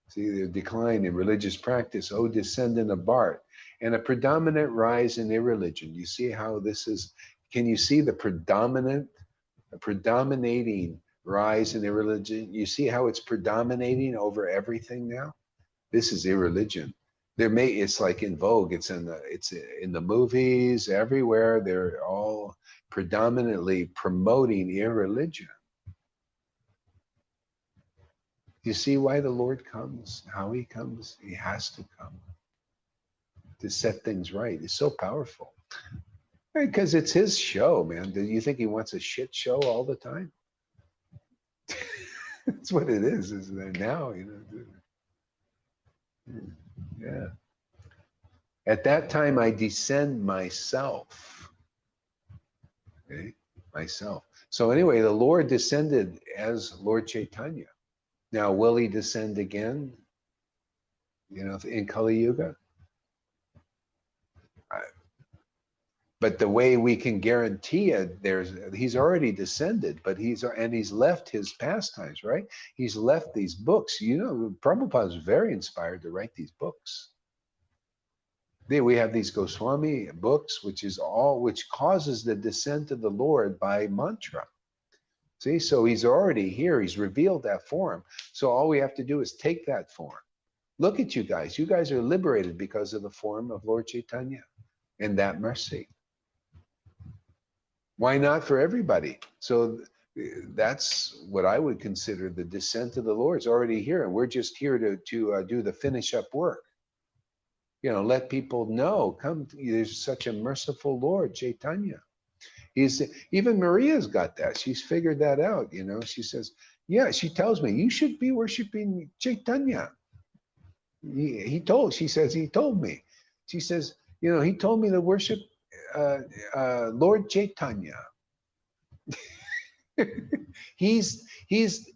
See the decline in religious practice, O descendant of Bart, and a predominant rise in irreligion. You see how this is, can you see the predominating rise in irreligion? You see how it's predominating over everything now? This is irreligion. It's like in vogue, it's in the movies, everywhere, they're all predominantly promoting irreligion. You see why the Lord comes, how he comes? He has to come to set things right. It's so powerful. Because it's his show, man. Do you think he wants a shit show all the time? That's what it is, isn't it? Now, Yeah. At that time, I descend myself. Okay? Myself. So anyway, the Lord descended as Lord Caitanya. Now, will he descend again? In Kali Yuga? But the way we can guarantee it, he's already descended, but he's left his pastimes, right? He's left these books. Prabhupada was very inspired to write these books. We have these Goswami books, which causes the descent of the Lord by mantra. See, so he's already here. He's revealed that form. So all we have to do is take that form. Look at you guys. You guys are liberated because of the form of Lord Caitanya and that mercy. Why not for everybody? So that's what I would consider the descent of the Lord is already here, and we're just here to do the finish up work. You know, let people know, come, there's such a merciful Lord, Caitanya. Even Maria's got that. She's figured that out, you know. She says, yeah, she tells me, you should be worshiping Caitanya. She says, he told me. She says, you know, he told me to worship Lord Caitanya. he's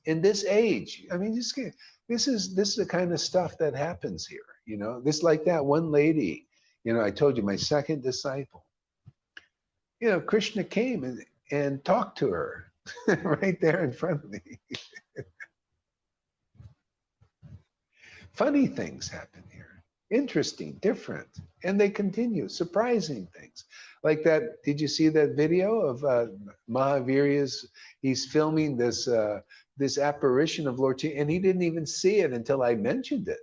in this age. I mean, this is the kind of stuff that happens here, you know. This, like that one lady, you know, I told you, my second disciple. You know, Krishna came and talked to her right there in front of me. Funny things happen here. Interesting, different. And they continue. Surprising things. Like that, did you see that video of Mahavira's, he's filming this this apparition of Lord Chaitanya, and he didn't even see it until I mentioned it.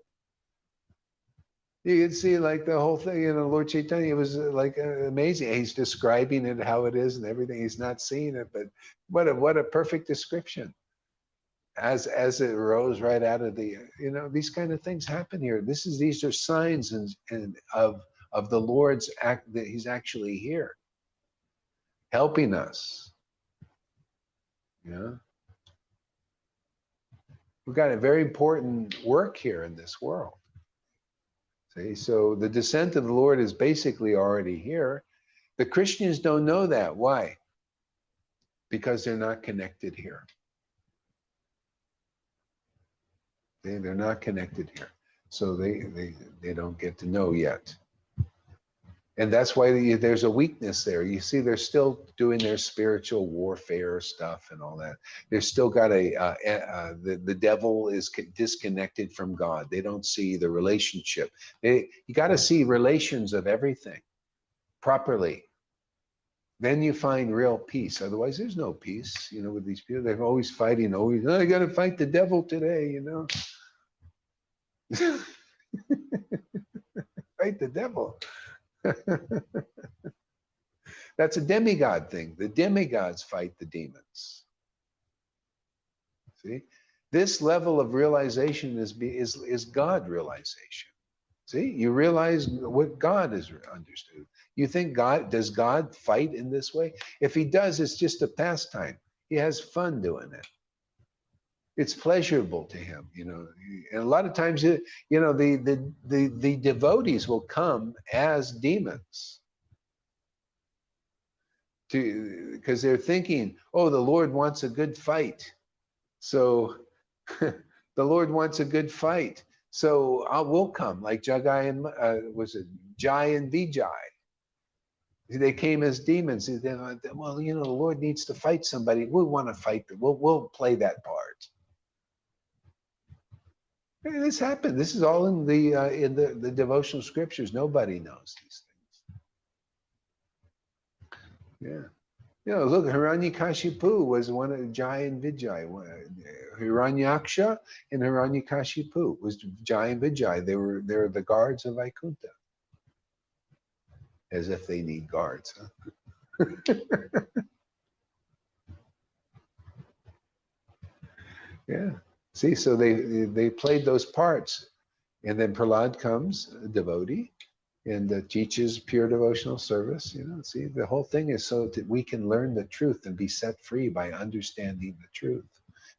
You can see like the whole thing, you know, Lord Caitanya was like amazing. He's describing it, how it is and everything. He's not seeing it, but what a perfect description. As it arose right out of the, you know, these kind of things happen here. These are signs and of the Lord's act, that he's actually here, helping us. Yeah. We've got a very important work here in this world. See, so the descent of the Lord is basically already here. The Christians don't know that. Why? Because they're not connected here. They're not connected here. So they don't get to know yet. And that's why there's a weakness there. You see, they're still doing their spiritual warfare stuff and all that. They've still got the devil is disconnected from God. They don't see the relationship. You got to see relations of everything properly. Then you find real peace. Otherwise, there's no peace. You know, with these people, they're always fighting. Always, I got to fight the devil today. You know, fight the devil. That's a demigod thing. The demigods fight the demons. See, this level of realization is God realization. See, you realize what God is understood. You think does God fight in this way? If he does, it's just a pastime. He has fun doing it. It's pleasurable to him, you know. And a lot of times, you know, the devotees will come as demons, because they're thinking, oh, the Lord wants a good fight. So the Lord wants a good fight. So we'll come, like Jagai and was it Jai and Vijay? They came as demons. Well, you know, the Lord needs to fight somebody. We want to fight them. We'll play that part. And this happened. This is all in the devotional scriptures. Nobody knows these things. Yeah. You know, look, Hiranyakashipu was one of Jai and Vijay. Hiranyaksha and Hiranyakashipu was Jai and Vijay. They're the guards of Vaikuntha. As if they need guards, huh? Yeah. See, so they played those parts. And then Prahlad comes, a devotee, and teaches pure devotional service. You know, see, the whole thing is so that we can learn the truth and be set free by understanding the truth.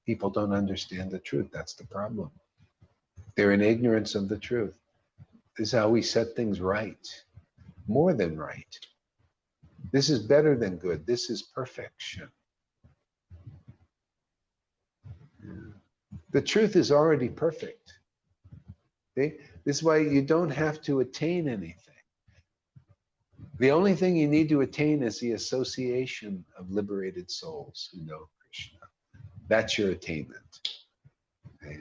People don't understand the truth. That's the problem. They're in ignorance of the truth. This is how we set things right. More than right. This is better than good. This is perfection. Yeah. The truth is already perfect. Okay? This is why you don't have to attain anything. The only thing you need to attain is the association of liberated souls who know Krishna. That's your attainment. Okay?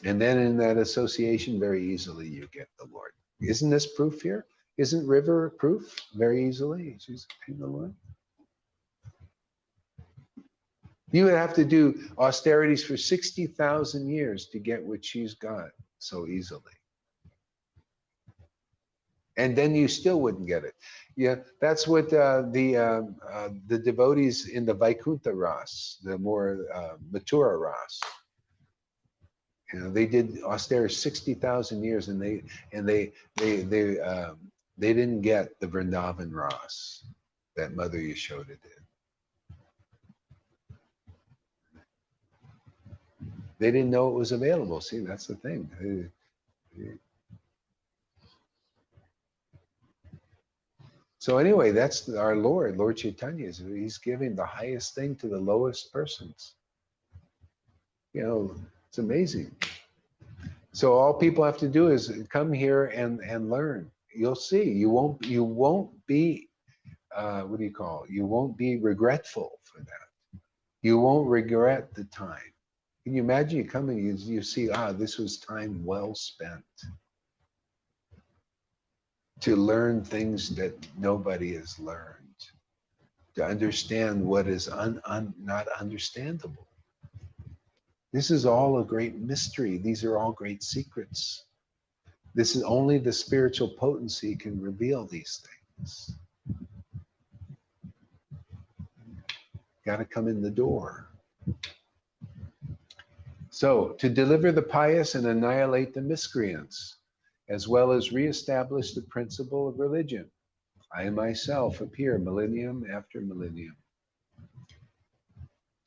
And then in that association, very easily you get the Lord. Isn't this proof here? Isn't River proof very easily? She's the Lord. You would have to do austerities for 60,000 years to get what she's got. so easily. And then you still wouldn't get it. Yeah, that's what the devotees in the Vaikuntha Ras, the more mature Ras, you know, they did austere 60,000 years, and they didn't get the Vrindavan Ras that Mother Yashoda did. They didn't know it was available. See, that's the thing. So anyway, that's our Lord, Lord Caitanya. He's giving the highest thing to the lowest persons. You know, it's amazing. So all people have to do is come here and learn. You'll see. You won't be what do you call it? You won't be regretful for that. You won't regret the time. Can you imagine you come and you see, this was time well spent to learn things that nobody has learned, to understand what is not understandable. This is all a great mystery. These are all great secrets. This is only the spiritual potency can reveal these things. Got to come in the door. So, to deliver the pious and annihilate the miscreants, as well as reestablish the principle of religion, I myself appear millennium after millennium.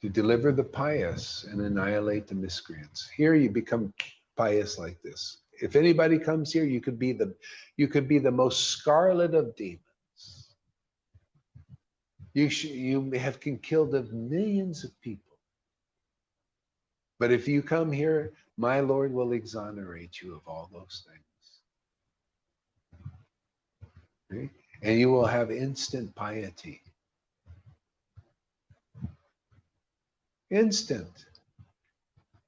To deliver the pious and annihilate the miscreants. Here you become pious like this. If anybody comes here, you could be the most scarlet of demons. You have killed millions of people. But if you come here, my Lord will exonerate you of all those things. Okay? And you will have instant piety. Instant.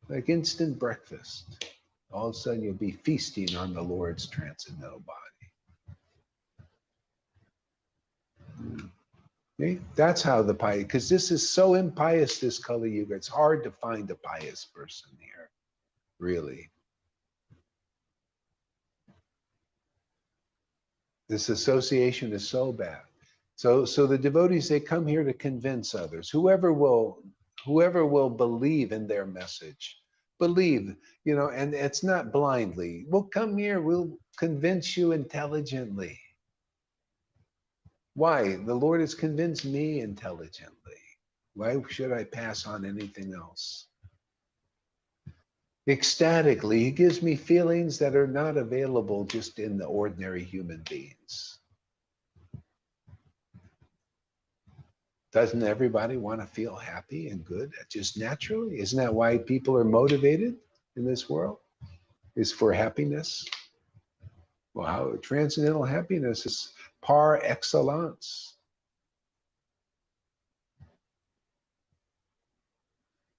Like instant breakfast. All of a sudden you'll be feasting on the Lord's transcendental body. Okay? That's how the piety, because this is so impious, this Kali Yuga. It's hard to find a pious person here, really. This association is so bad. So the devotees, they come here to convince others. Whoever will believe in their message, believe, you know, and it's not blindly. Well, come here, we'll convince you intelligently. Why? The Lord has convinced me intelligently. Why should I pass on anything else? Ecstatically, he gives me feelings that are not available just in the ordinary human beings. Doesn't everybody want to feel happy and good just naturally? Isn't that why people are motivated in this world? Is for happiness? Well, how transcendental happiness is par excellence.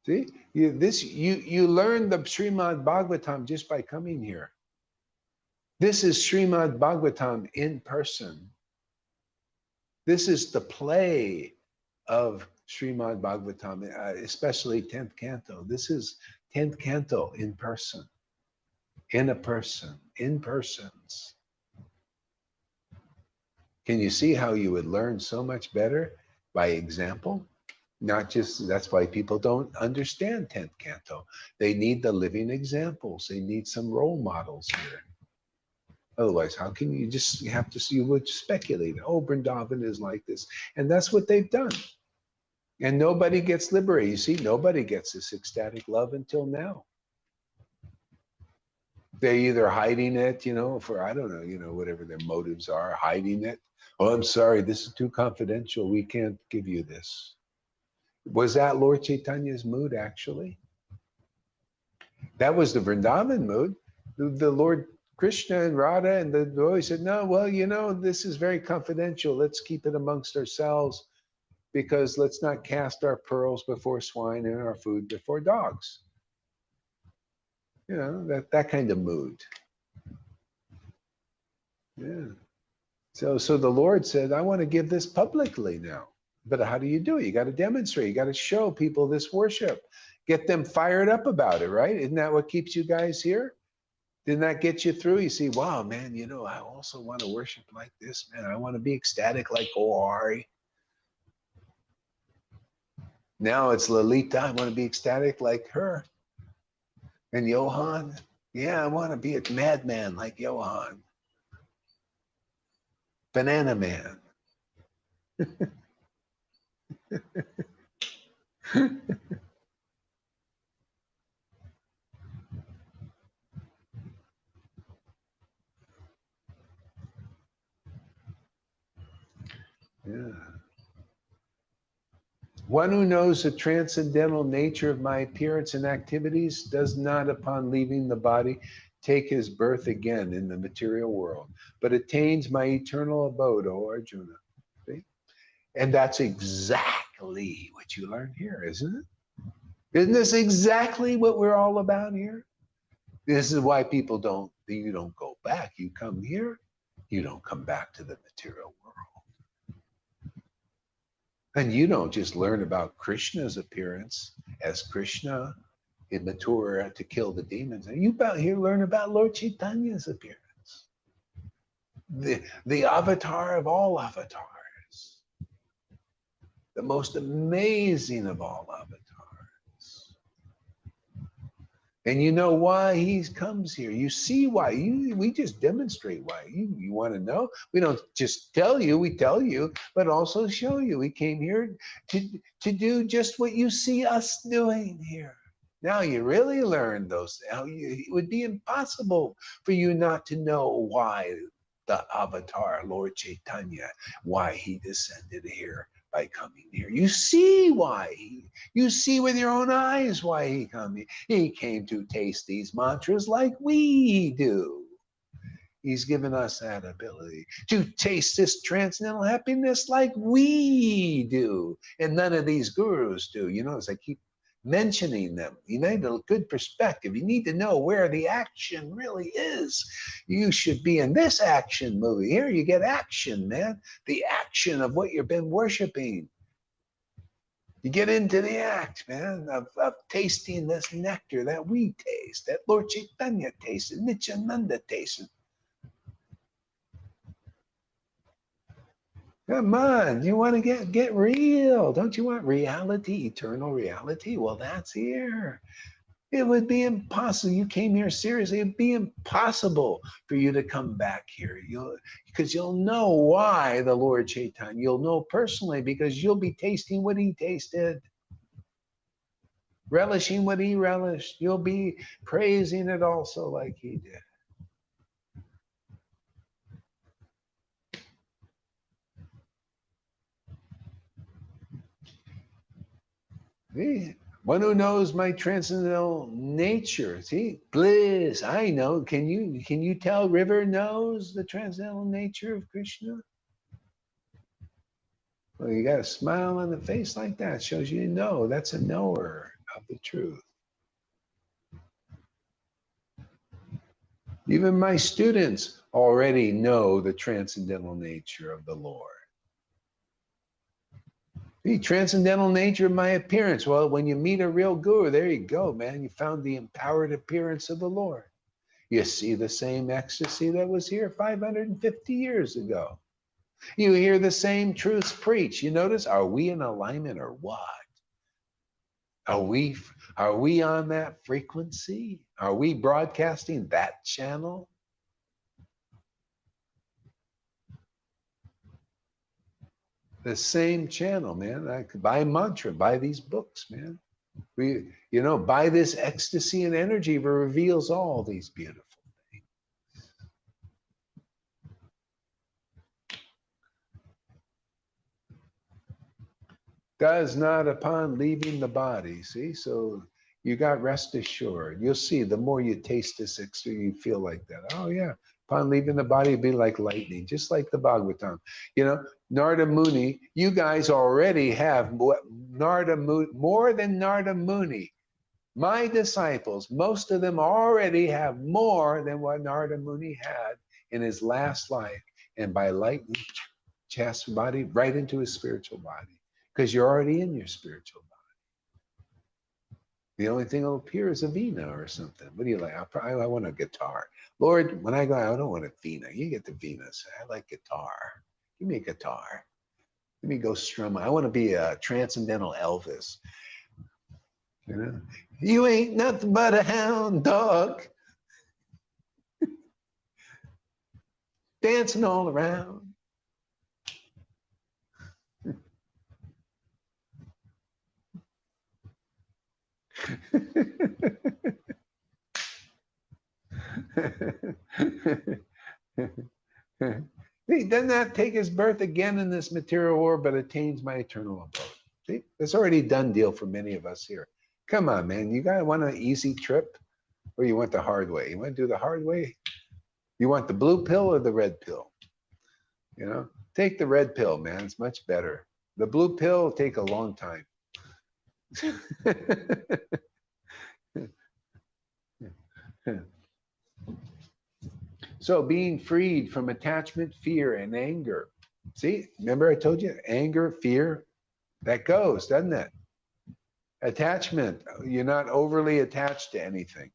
See, you learn the Srimad Bhagavatam just by coming here. This is Srimad Bhagavatam in person. This is the play of Srimad Bhagavatam, especially 10th canto. This is 10th canto in person, in a person, in persons. Can you see how you would learn so much better by example? Not just, that's why people don't understand 10th canto. They need the living examples. They need some role models here. Otherwise, how can you just, you have to see, you would speculate, oh, Vrindavan is like this. And that's what they've done. And nobody gets liberated. You see, nobody gets this ecstatic love until now. They're either hiding it, you know, for, I don't know, you know, whatever their motives are, hiding it. Oh, I'm sorry, this is too confidential. We can't give you this. Was that Lord Caitanya's mood, actually? That was the Vrindavan mood. The Lord Krishna and Radha and the boys said, no, well, you know, this is very confidential. Let's keep it amongst ourselves, because let's not cast our pearls before swine and our food before dogs. You know, that kind of mood. Yeah. So the Lord said, I want to give this publicly now. But how do you do it? You got to demonstrate. You got to show people this worship. Get them fired up about it, right? Isn't that what keeps you guys here? Didn't that get you through? You see, wow, man, you know, I also want to worship like this, man. I want to be ecstatic like Ori. Now it's Lalita. I want to be ecstatic like her. And Johan, yeah, I want to be a madman like Johan. Banana Man. Yeah. One who knows the transcendental nature of my appearance and activities does not, upon leaving the body, take his birth again in the material world, but attains my eternal abode, O Arjuna. See? And that's exactly what you learn here, isn't it? Isn't this exactly what we're all about here? This is why you don't go back. You come here, you don't come back to the material world. And you don't just learn about Krishna's appearance as Krishna in Mathura to kill the demons. And you about here learn about Lord Caitanya's appearance. The avatar of all avatars. The most amazing of all avatars. And you know why he comes here. You see why. We just demonstrate why. You want to know? We don't just tell you, we tell you, but also show you. We came here to do just what you see us doing here. Now you really learn those. It would be impossible for you not to know why the avatar, Lord Caitanya, why he descended here by coming here. You see why. You see with your own eyes why he came. He came to taste these mantras like we do. He's given us that ability to taste this transcendental happiness like we do. And none of these gurus do. You notice I keep mentioning them. You need a good perspective. You need to know where the action really is. You should be in this action movie. Here you get action, man. The action of what you've been worshiping. You get into the act, man, of tasting this nectar that we taste, that Lord Caitanya tasted, Nityananda tasted. Come on, you want to get real. Don't you want reality, eternal reality? Well, that's here. It would be impossible. You came here seriously. It'd be impossible for you to come back here. Because you'll know why the Lord Chaitanya. You'll know personally because you'll be tasting what he tasted, relishing what he relished. You'll be praising it also like he did. See? One who knows my transcendental nature. See, bliss. I know. Can you tell River knows the transcendental nature of Krishna? Well, you got a smile on the face like that. Shows you know. That's a knower of the truth. Even my students already know the transcendental nature of the Lord. The transcendental nature of my appearance. Well, when you meet a real guru, there you go, man. You found the empowered appearance of the Lord. You see the same ecstasy that was here 550 years ago. You hear the same truths preached. You notice, are we in alignment or what? Are we on that frequency? Are we broadcasting that channel? The same channel, man. I could buy mantra, buy these books, man. Buy this ecstasy and energy that reveals all these beautiful things. Does not upon leaving the body. See, so you got rest assured. You'll see the more you taste this extra, you feel like that. Oh yeah, upon leaving the body, it'd be like lightning, just like the Bhagavatam. Narada Muni, you guys already have Narada Muni, more than Narada Muni. My disciples, most of them already have more than what Narada Muni had in his last life, and by lightning, chast body right into his spiritual body. Because you're already in your spiritual body. The only thing that'll appear is a vina or something. What do you like? I want a guitar. Lord, when I go, I don't want a Vina. You get the Venus. I like guitar. Give me a guitar. Let me go strum. I want to be a transcendental Elvis. You know, you ain't nothing but a hound dog dancing all around. He does not take his birth again in this material world, but attains my eternal abode. See, it's already a done deal for many of us here. Come on, man. You guys want an easy trip, or you want the hard way? You want to do the hard way? You want the blue pill or the red pill? You know, take the red pill, man. It's much better. The blue pill will take a long time. So being freed from attachment, fear, and anger. See, remember I told you, anger, fear, that goes, doesn't it? Attachment, you're not overly attached to anything.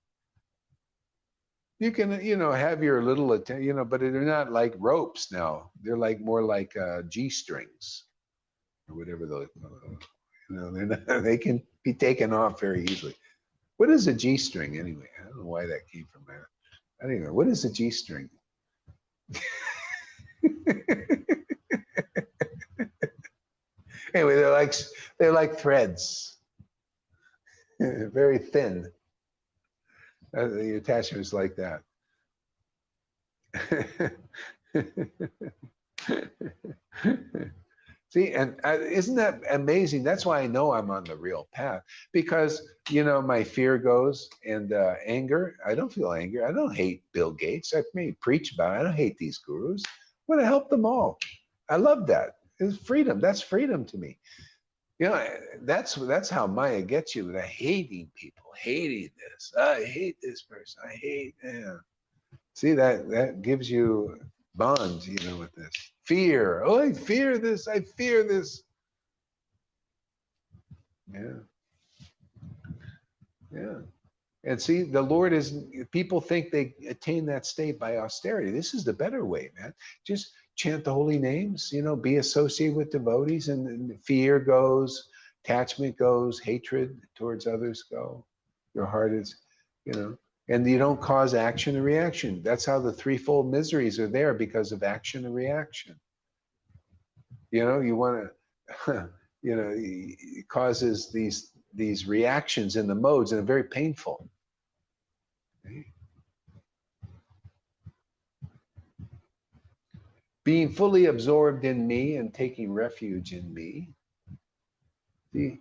You can, you know, have your little, you know, but they're not like ropes now. They're like more like G-strings or whatever those, you know, they're not, they can be taken off very easily. What is a G-string anyway? I don't know why that came from there. I don't even know. What is a G-string? Anyway, they're like threads, very thin. The attachment is like that. See, and isn't that amazing? That's why I know I'm on the real path, because, you know, my fear goes, and anger. I don't feel anger. I don't hate Bill Gates. I may preach about it. I don't hate these gurus. I want to help them all. I love that. It's freedom. That's freedom to me. You know, that's how Maya gets you, with hating people, hating this. I hate this person. I hate. Yeah. See, that gives you bonds, you know, with this fear. Oh, I fear this. I fear this. Yeah, yeah. And see, the Lord is. People think they attain that state by austerity. This is the better way, man. Just chant the holy names. You know, be associated with devotees, and fear goes, attachment goes, hatred towards others go. Your heart is, you know. And you don't cause action and reaction. That's how the threefold miseries are there, because of action and reaction. You know, you want to, you know, it causes these reactions in the modes, and they're very painful. Okay? Being fully absorbed in me and taking refuge in me. See,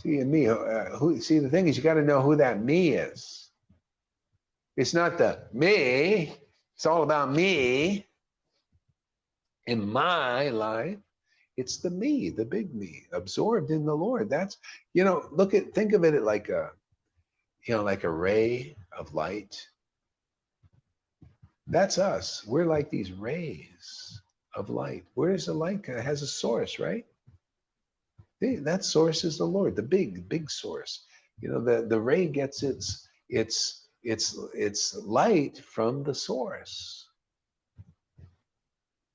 in me. See, the thing is, you got to know who that me is. It's not the me. It's all about me in my life. It's the me, the big me, absorbed in the Lord. That's, you know, think of it like a, you know, like a ray of light. That's us. We're like these rays of light. Where's the light? It has a source, right? That source is the Lord, the big source. You know, the ray gets its light from the source.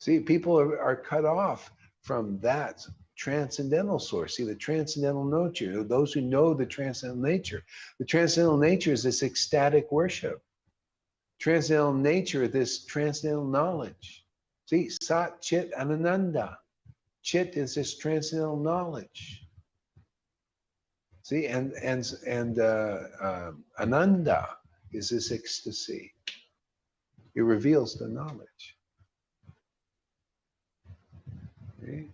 See, people are cut off from that transcendental source. See, the transcendental nature, those who know the transcendental nature. The transcendental nature is this ecstatic worship. Transcendental nature, this transcendental knowledge. See, Sat, Chit, and Ananda. Chit is this transcendental knowledge. See, and Ananda is this ecstasy. It reveals the knowledge. Okay?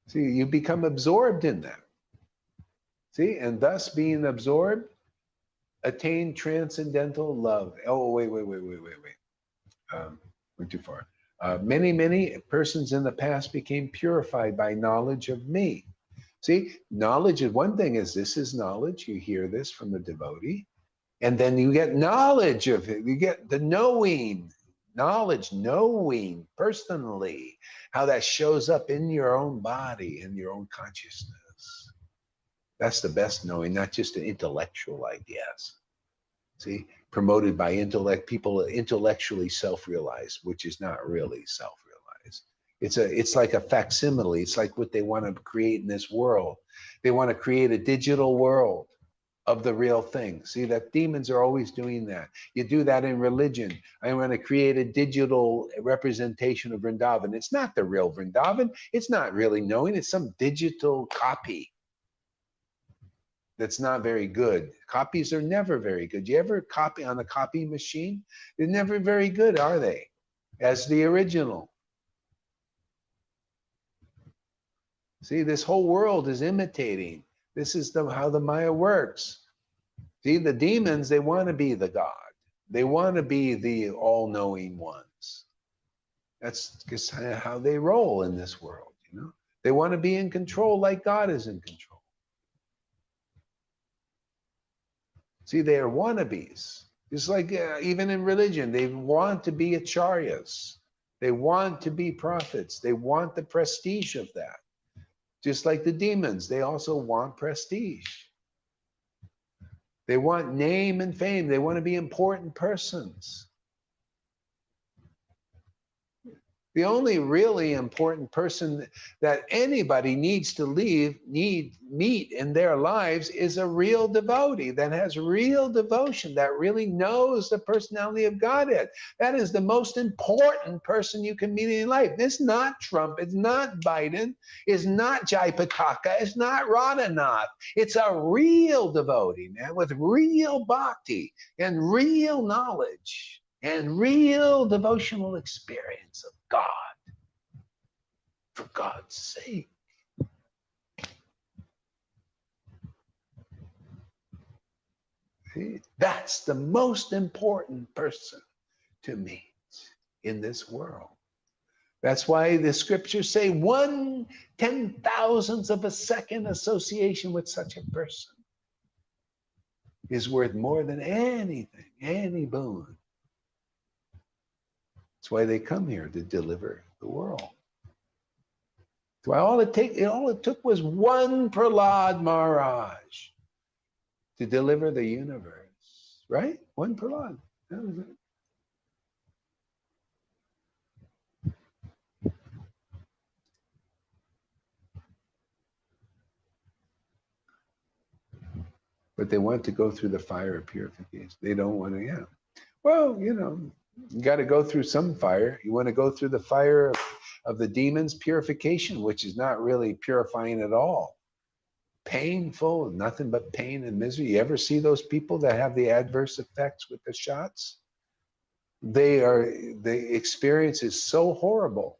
See, you become absorbed in that. See, and thus being absorbed, attain transcendental love. Oh, wait. Went too far. Many persons in the past became purified by knowledge of me. See, knowledge is one thing. Is this is knowledge? You hear this from the devotee, and then you get knowledge of it. You get the knowing, knowledge, knowing personally how that shows up in your own body, in your own consciousness. That's the best knowing, not just an intellectual ideas. See, promoted by people intellectually self-realized, which is not really self-realized. It's like a facsimile. It's like what they want to create in this world. They want to create a digital world of the real thing. See, that demons are always doing that. You do that in religion. I want to create a digital representation of Vrindavan. It's not the real Vrindavan. It's not really knowing. It's some digital copy that's not very good. Copies are never very good. You ever copy on a copy machine? They're never very good, are they? As the original. See, this whole world is imitating. This is how the Maya works. See, the demons, they want to be the God. They want to be the all-knowing ones. That's just how they roll in this world, you know? They want to be in control like God is in control. See, they are wannabes. Just like even in religion, they want to be acharyas. They want to be prophets. They want the prestige of that. Just like the demons, they also want prestige. They want name and fame. They want to be important persons. The only really important person that anybody needs to meet in their lives is a real devotee that has real devotion, that really knows the personality of Godhead. That is the most important person you can meet in life. It's not Trump. It's not Biden. It's not Jai Pataka. It's not Radhanath. It's a real devotee, man, with real bhakti and real knowledge and real devotional experience of God. For God's sake. See? That's the most important person to meet in this world. That's why the scriptures say 1/10,000th of a second association with such a person is worth more than anything, any boon. That's why they come here to deliver the world. That's why all it took was one Prahlad Maharaj to deliver the universe, right? One Prahlad. That was it. But they want to go through the fire of purification. They don't want to, yeah. Well, you know, you got to go through some fire. You want to go through the fire of the demons, purification, which is not really purifying at all. Painful, nothing but pain and misery. You ever see those people that have the adverse effects with the shots? The experience is so horrible.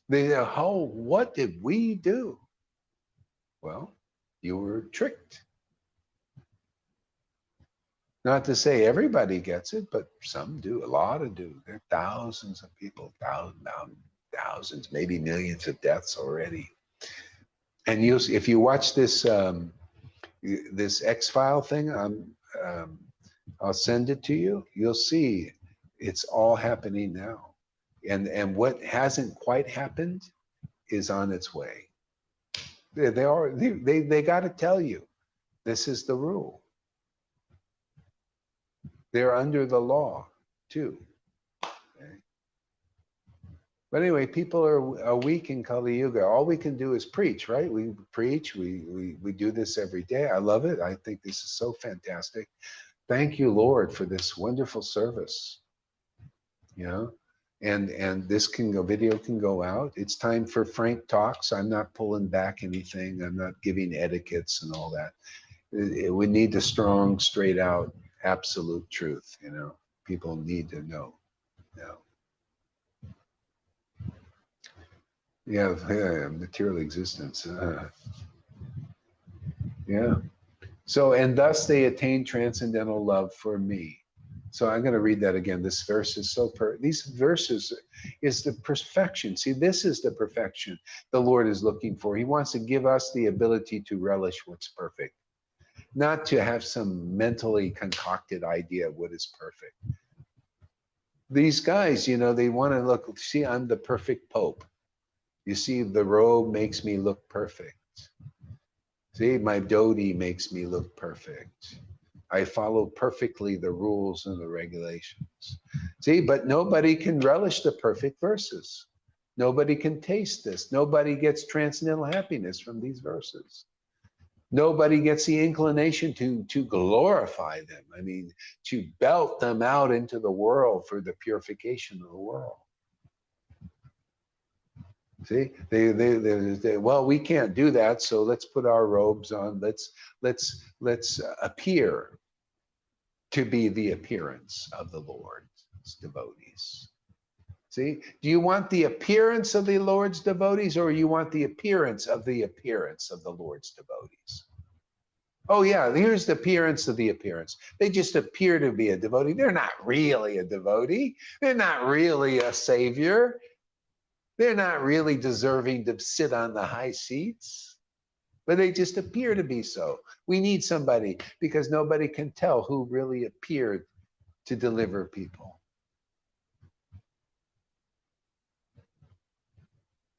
What did we do? Well, you were tricked. Not to say everybody gets it, but some do. A lot of do. There are thousands of people, thousands, maybe millions of deaths already. And if you watch this this X-File thing, I'll send it to you. You'll see it's all happening now, and what hasn't quite happened is on its way. They got to tell you this is the rule. They're under the law too. Okay? But anyway, people are weak in Kali Yuga. All we can do is preach, right? We preach. We do this every day. I love it. I think this is so fantastic. Thank you, Lord, for this wonderful service. You know, and this video can go out. It's time for frank talks. I'm not pulling back anything. I'm not giving etiquettes and all that. We need the strong, straight out, absolute truth. You know, people need to know. You know. Yeah, material existence. Yeah. So, and thus they attain transcendental love for me. So I'm going to read that again. This verse is so these verses is the perfection. See, this is the perfection the Lord is looking for. He wants to give us the ability to relish what's perfect, not to have some mentally concocted idea of what is perfect. These guys, you know, they want to look, see, I'm the perfect Pope. You see, the robe makes me look perfect. See, my dhoti makes me look perfect. I follow perfectly the rules and the regulations. See, but nobody can relish the perfect verses. Nobody can taste this. Nobody gets transcendental happiness from these verses. Nobody gets the inclination to glorify them. I mean, to belt them out into the world for the purification of the world. See, they well, we can't do that, so let's put our robes on. Let's appear to be the appearance of the Lord's devotees. See, do you want the appearance of the Lord's devotees, or you want the appearance of the Lord's devotees? Oh yeah, here's the appearance of the appearance. They just appear to be a devotee. They're not really a devotee. They're not really a savior. They're not really deserving to sit on the high seats, but they just appear to be so. We need somebody, because nobody can tell who really appeared to deliver people.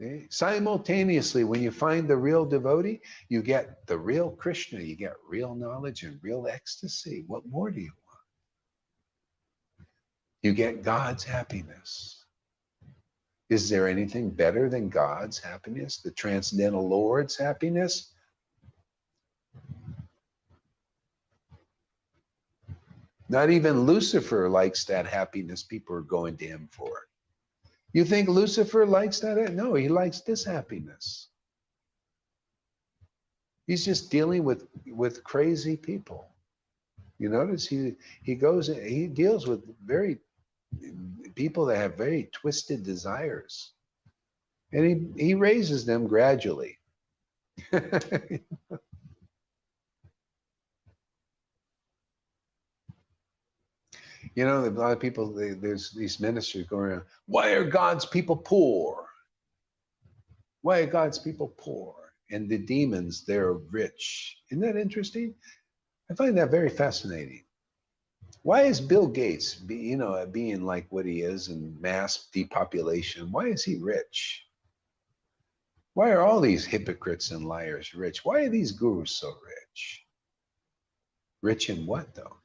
Okay? Simultaneously, when you find the real devotee, you get the real Krishna, you get real knowledge and real ecstasy. What more do you want? You get God's happiness. Is there anything better than God's happiness, the transcendental Lord's happiness? Not even Lucifer likes that happiness people are going to him for. You think Lucifer likes that? No, he likes this happiness. He's just dealing with crazy people. You notice he deals with people that have very twisted desires. And he raises them gradually. You know, a lot of people, there's these ministers going around, why are God's people poor? Why are God's people poor? And the demons, they're rich. Isn't that interesting? I find that very fascinating. Why is Bill Gates, being like what he is in mass depopulation, why is he rich? Why are all these hypocrites and liars rich? Why are these gurus so rich? Rich in what, though?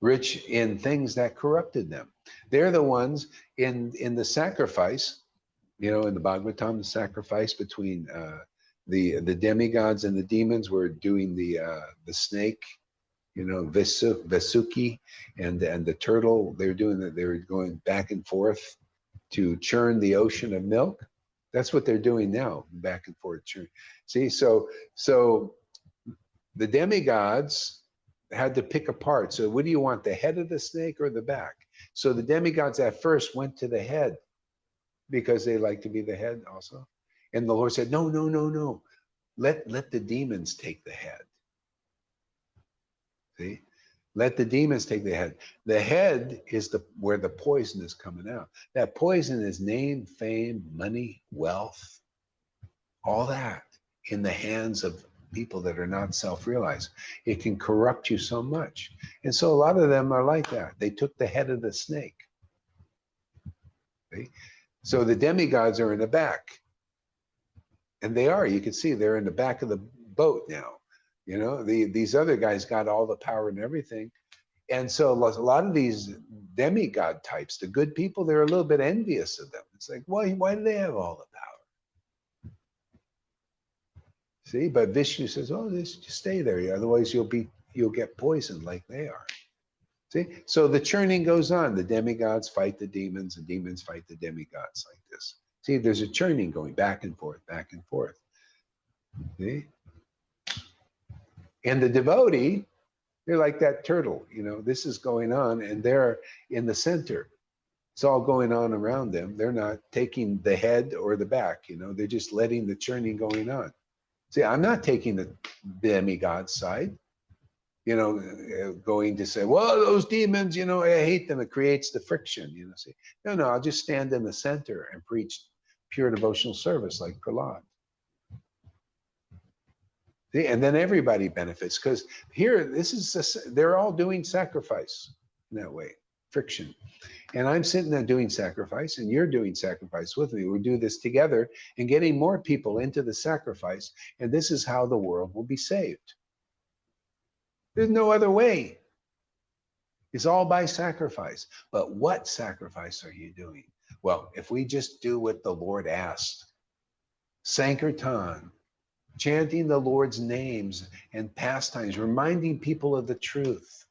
Rich in things that corrupted them. They're the ones in the sacrifice, in the Bhagavatam, the sacrifice between the demigods and the demons were doing the snake, Vasuki, and the turtle. They were going back and forth to churn the ocean of milk. That's what they're doing now, back and forth churn. See, so the demigods had to pick apart. So what do you want, the head of the snake or the back? So the demigods at first went to the head because they like to be the head also. And the Lord said, no. Let the demons take the head. See? Let the demons take the head. The head is where the poison is coming out. That poison is name, fame, money, wealth, all that in the hands of people that are not self-realized. It can corrupt you so much. And so a lot of them are like that. They took the head of the snake. See? So the demigods are in the back. And they are. You can see they're in the back of the boat now. These other guys got all the power and everything. And so a lot of these demigod types, the good people, they're a little bit envious of them. It's like, why do they have all the power? See, but Vishnu says, oh, just stay there. Otherwise you'll get poisoned like they are. See, so the churning goes on. The demigods fight the demons, and demons fight the demigods like this. See, there's a churning going back and forth, back and forth. See? And the devotee, they're like that turtle, this is going on, and they're in the center. It's all going on around them. They're not taking the head or the back, they're just letting the churning going on. See, I'm not taking the demigod side, going to say, well, those demons, I hate them. It creates the friction, See, no, I'll just stand in the center and preach pure devotional service like Prahlad. See, and then everybody benefits, because here, they're all doing sacrifice in that way, friction. And I'm sitting there doing sacrifice, and you're doing sacrifice with me. We do this together and getting more people into the sacrifice, and this is how the world will be saved. There's no other way. It's all by sacrifice. But what sacrifice are you doing? Well, if we just do what the Lord asked, Sankirtan, chanting the Lord's names and pastimes, reminding people of the truth,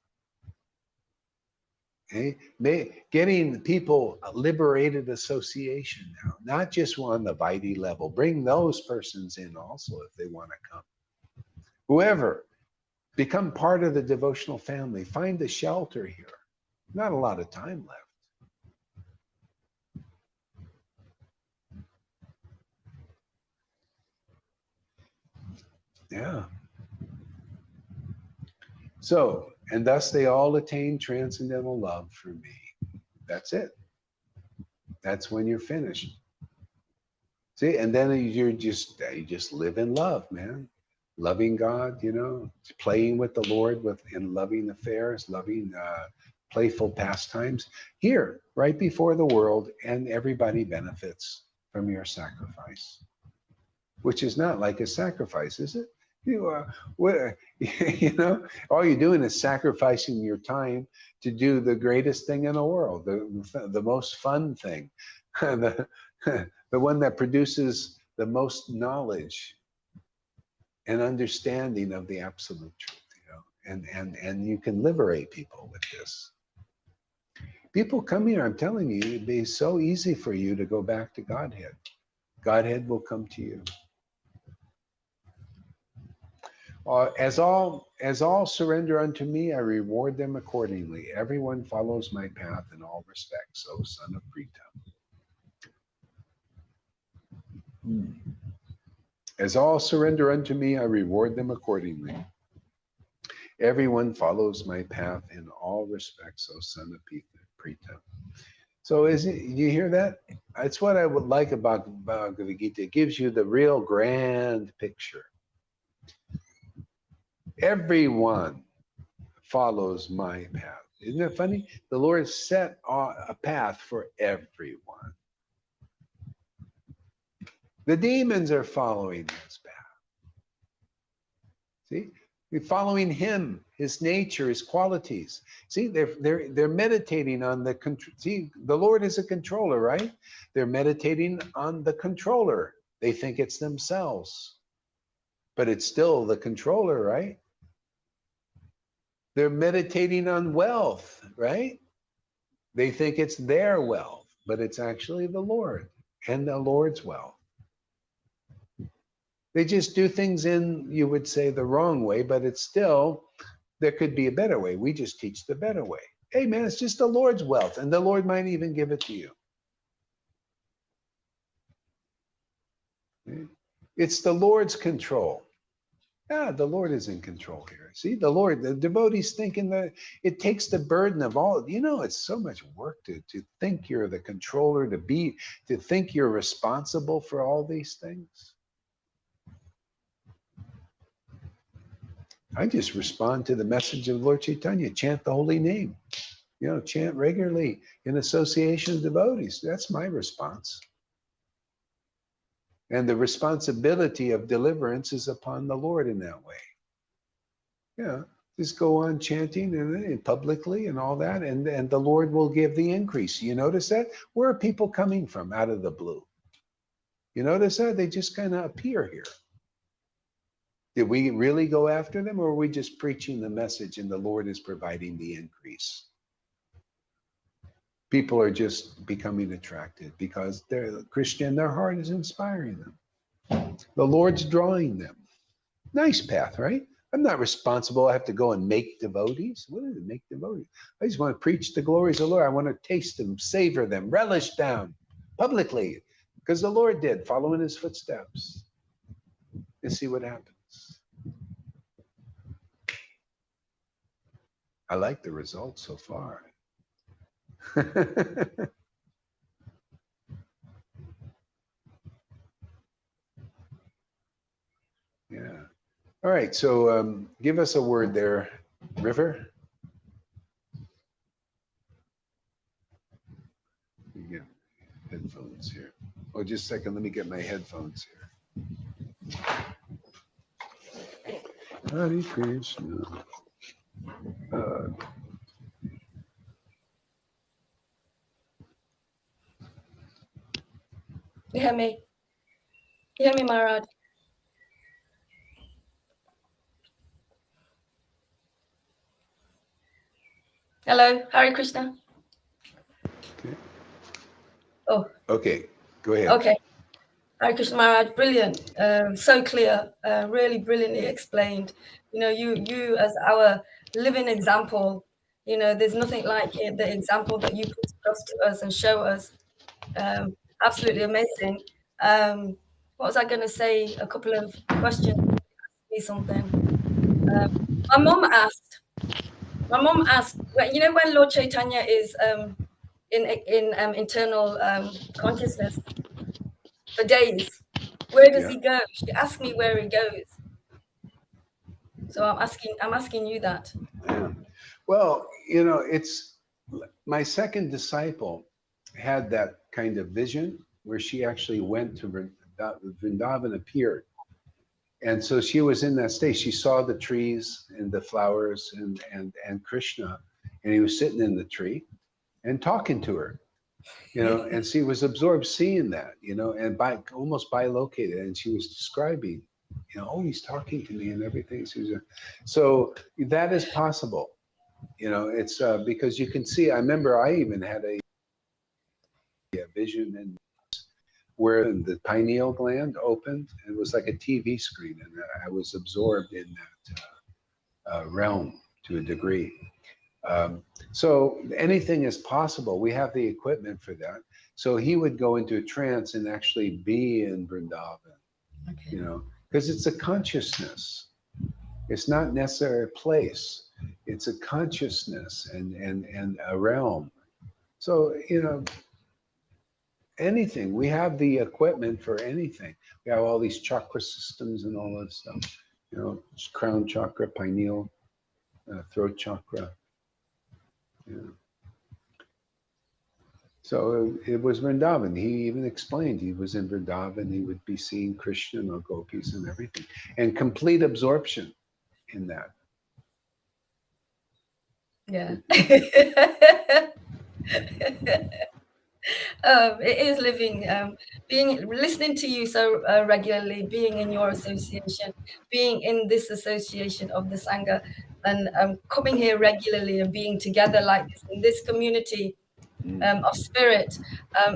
okay? Getting people liberated association now, not just on the Vaidhi level. Bring those persons in also if they want to come. Whoever, become part of the devotional family. Find a shelter here. Not a lot of time left. Yeah. So, and thus they all attain transcendental love for me. That's it. That's when you're finished. See, and then you just live in love, man. Loving God, playing with the Lord in loving affairs, loving playful pastimes here, right before the world, and everybody benefits from your sacrifice, which is not like a sacrifice, is it? All you're doing is sacrificing your time to do the greatest thing in the world, the most fun thing, the one that produces the most knowledge and understanding of the absolute truth, and you can liberate people with this. People come here, I'm telling you, it'd be so easy for you to go back to Godhead. Godhead will come to you. As all surrender unto me, I reward them accordingly. Everyone follows my path in all respects, O son of Prita. As all surrender unto me, I reward them accordingly. Everyone follows my path in all respects, O son of Prita. So you hear that? That's what I would like about Bhagavad Gita. It gives you the real grand picture. Everyone follows my path. Isn't it funny? The Lord set a path for everyone. The demons are following his path. See? We're following him, his nature, his qualities. See, they're meditating on the Lord is a controller, right? They're meditating on the controller. They think it's themselves, but it's still the controller, right? They're meditating on wealth, right? They think it's their wealth, but it's actually the Lord and the Lord's wealth. They just do things in, you would say, the wrong way, but it's still, there could be a better way. We just teach the better way. Hey, man, it's just the Lord's wealth, and the Lord might even give it to you. It's the Lord's control. Yeah, the Lord is in control here. See, the Lord, the devotees thinking that it takes the burden of all, it's so much work to think you're the controller, to think you're responsible for all these things. I just respond to the message of Lord Caitanya, chant the holy name, chant regularly in association of devotees. That's my response. And the responsibility of deliverance is upon the Lord in that way. Yeah, just go on chanting and publicly and all that, and the Lord will give the increase. You notice that? Where are people coming from out of the blue? You notice that? They just kind of appear here. Did we really go after them, or are we just preaching the message and the Lord is providing the increase? People are just becoming attracted because they're Christian, their heart is inspiring them. The Lord's drawing them. Nice path, right? I'm not responsible. I have to go and make devotees. What is it, make devotees? I just want to preach the glories of the Lord. I want to taste them, savor them, relish them publicly, because the Lord did, follow in his footsteps, and see what happens. I like the results so far. Yeah. All right. So give us a word there, River. You get headphones here. Oh, just a second. Let me get my headphones here. Hare Krishna. You hear me? You hear me, Maharaj? Hello, Hare Krishna. Okay. Oh, Okay, go ahead. okay. Hare Krishna Maharaj, brilliant, so clear, really brilliantly explained. You as our living example. There's nothing like it, the example that you put across to us and show us. Absolutely amazing. What was I going to say? A couple of questions. Me something. My mom asked. My mom asked. When Lord Chaitanya is in internal consciousness for days. Where does Yeah. he go? She asked me where he goes. So I'm asking you that. Yeah. Well, it's my second disciple had that kind of vision where she actually went to Vrindavan appeared. And so she was in that state. She saw the trees and the flowers and Krishna, and he was sitting in the tree and talking to her, and she was absorbed seeing that, and almost bilocated. And she was describing, oh, he's talking to me and everything. So that is possible. It's because you can see. I remember I even had a vision and where the pineal gland opened. It was like a TV screen, and I was absorbed in that realm to a degree. So anything is possible. We have the equipment for that. So he would go into a trance and actually be in Vrindavan, Okay. because it's a consciousness. It's not necessarily a place. It's a consciousness and a realm. So, anything. We have the equipment for anything. We have all these chakra systems and all that stuff. Crown chakra, pineal, throat chakra. Yeah. So it was Vrindavan. He even explained he was in Vrindavan. He would be seeing Krishna and gopis and everything, and complete absorption in that. Yeah. It is living, listening to you so regularly, being in your association, being in this association of the Sangha, and coming here regularly and being together like this in this community of spirit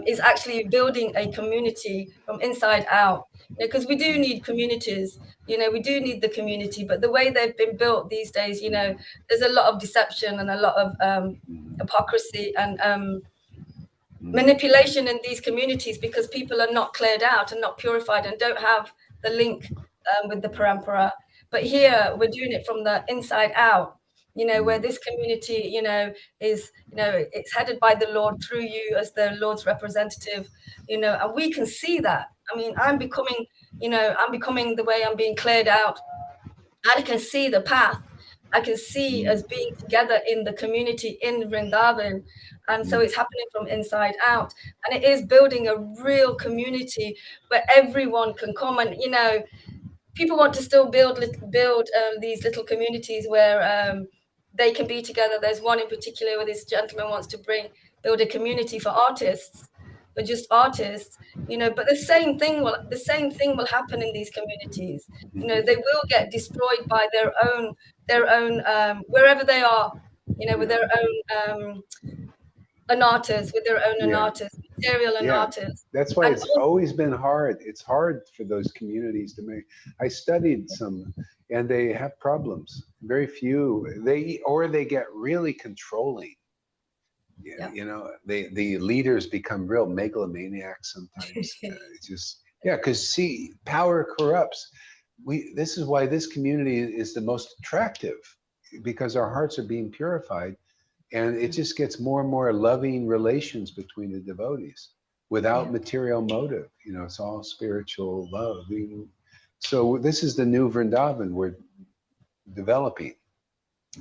is actually building a community from inside out. Because we do need communities. We do need the community, but the way they've been built these days, there's a lot of deception and a lot of hypocrisy and manipulation in these communities because people are not cleared out and not purified and don't have the link with the parampara. But here we're doing it from the inside out, where this community, is, it's headed by the Lord through you as the Lord's representative, and we can see that. I mean, I'm becoming the way I'm being cleared out. I can see the path. I can see us being together in the community in Vrindavan. And so it's happening from inside out. And it is building a real community where everyone can come. And, people want to still build these little communities where they can be together. There's one in particular where this gentleman wants to build a community for artists, for just artists, but the same thing will happen in these communities. They will get destroyed by their own wherever they are, with Yeah. their own anatas, with their own Yeah. anatas, material Yeah. anatas. That's why And it's always been hard. It's hard for those communities to make. I studied some, and they have problems. Very few. They get really controlling. yeah, The leaders become real megalomaniacs sometimes. It's just because see, power corrupts. This is why this community is the most attractive because our hearts are being purified, and it just gets more and more loving relations between the devotees without yeah. material motive. It's all spiritual love. So this is the new Vrindavan we're developing.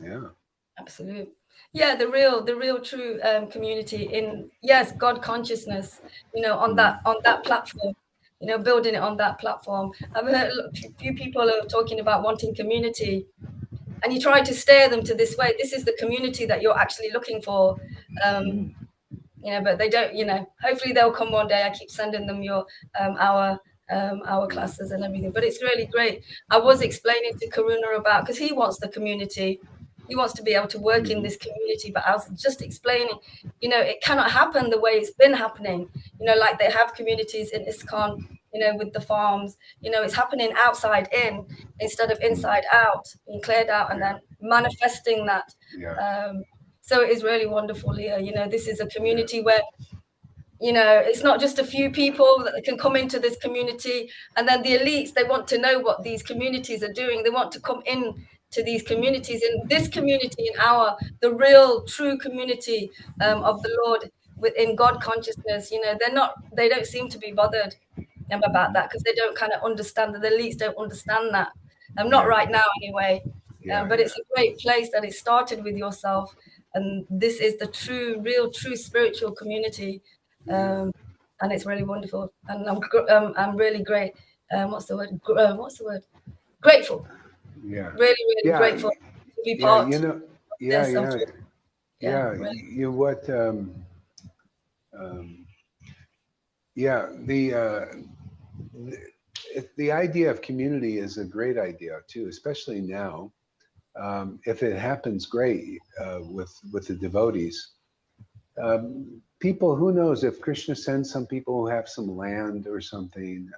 Yeah. Absolutely. Yeah, the real true community in, yes, God consciousness, on that platform, building it on that platform. I've heard a few people are talking about wanting community, and you try to steer them to this way. This is the community that you're actually looking for. Um, but they don't, hopefully they'll come one day. I keep sending them our classes and everything, but it's really great. I was explaining to Karuna about, because he wants the community, he wants to be able to work in this community, but I was just explaining, it cannot happen the way it's been happening, like they have communities in ISKCON, with the farms, it's happening outside in instead of inside out, being cleared out and then manifesting that. So it is really wonderful here. This is a community where, it's not just a few people that can come into this community, and then the elites, they want to know what these communities are doing. They want to come in to these communities, in this community, the real true community of the Lord within God consciousness. They don't seem to be bothered about that, because they don't kind of understand, the elites don't understand that. Not right now anyway. But it's a great place that it started with yourself, and this is the real true spiritual community. And it's really wonderful, and I'm really great. What's the word? Grateful. Really grateful to be part. The idea of community is a great idea too, especially now. If it happens, great with the devotees. People, who knows if Krishna sends some people who have some land or something,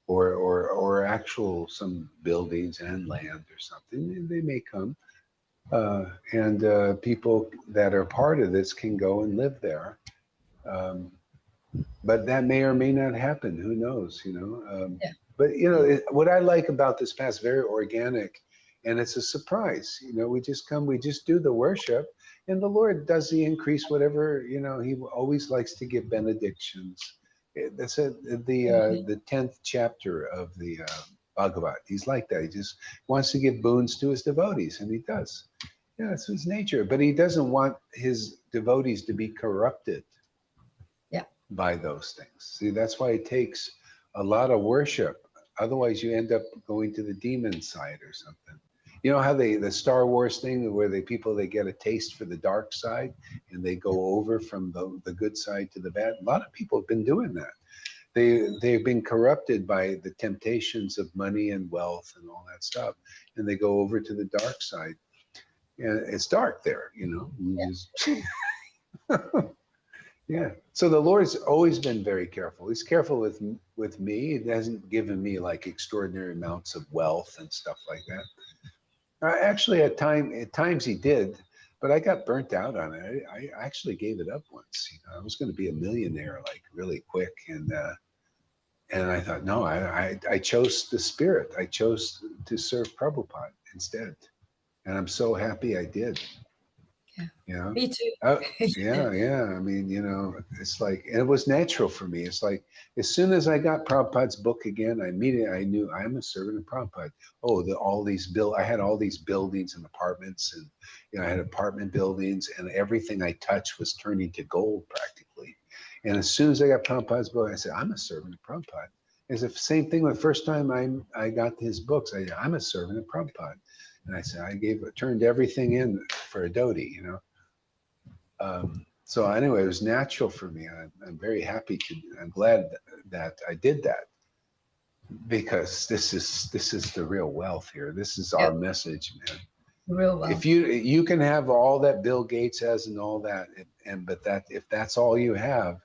or actual some buildings and land or something, they may come, and people that are part of this can go and live there. But that may or may not happen. Who knows? But what I like about this past, very organic, and it's a surprise. We just come, we just do the worship. And the Lord does the increase, whatever, he always likes to give benedictions. That's the 10th chapter of the Bhagavad. He's like that. He just wants to give boons to his devotees, and he does. Yeah, it's his nature. But he doesn't want his devotees to be corrupted by those things. See, that's why it takes a lot of worship. Otherwise, you end up going to the demon side or something. You know how the Star Wars thing where they get a taste for the dark side and they go over from the good side to the bad? A lot of people have been doing that. They've been corrupted by the temptations of money and wealth and all that stuff, and they go over to the dark side. And it's dark there, Yeah. So the Lord's always been very careful. He's careful with me. He hasn't given me like extraordinary amounts of wealth and stuff like that. Actually, at times he did, but I got burnt out on it. I actually gave it up once. I was going to be a millionaire like really quick, and I thought, no, I chose the spirit. I chose to serve Prabhupada instead, and I'm so happy I did. Me too. Yeah. I mean, it's like, and it was natural for me. It's like, as soon as I got Prabhupada's book again, I knew I'm a servant of Prabhupada. Oh, I had all these buildings and apartments, and I had apartment buildings, and everything I touched was turning to gold practically. And as soon as I got Prabhupada's book, I said, I'm a servant of Prabhupada. It's the same thing. The first time I got his books, I'm a servant of Prabhupada. And I said, turned everything in for a devotee, So anyway, it was natural for me. I'm very happy I'm glad that I did that, because this is the real wealth here. This is our message, man. Real wealth. If you can have all that Bill Gates has and all that, but if that's all you have,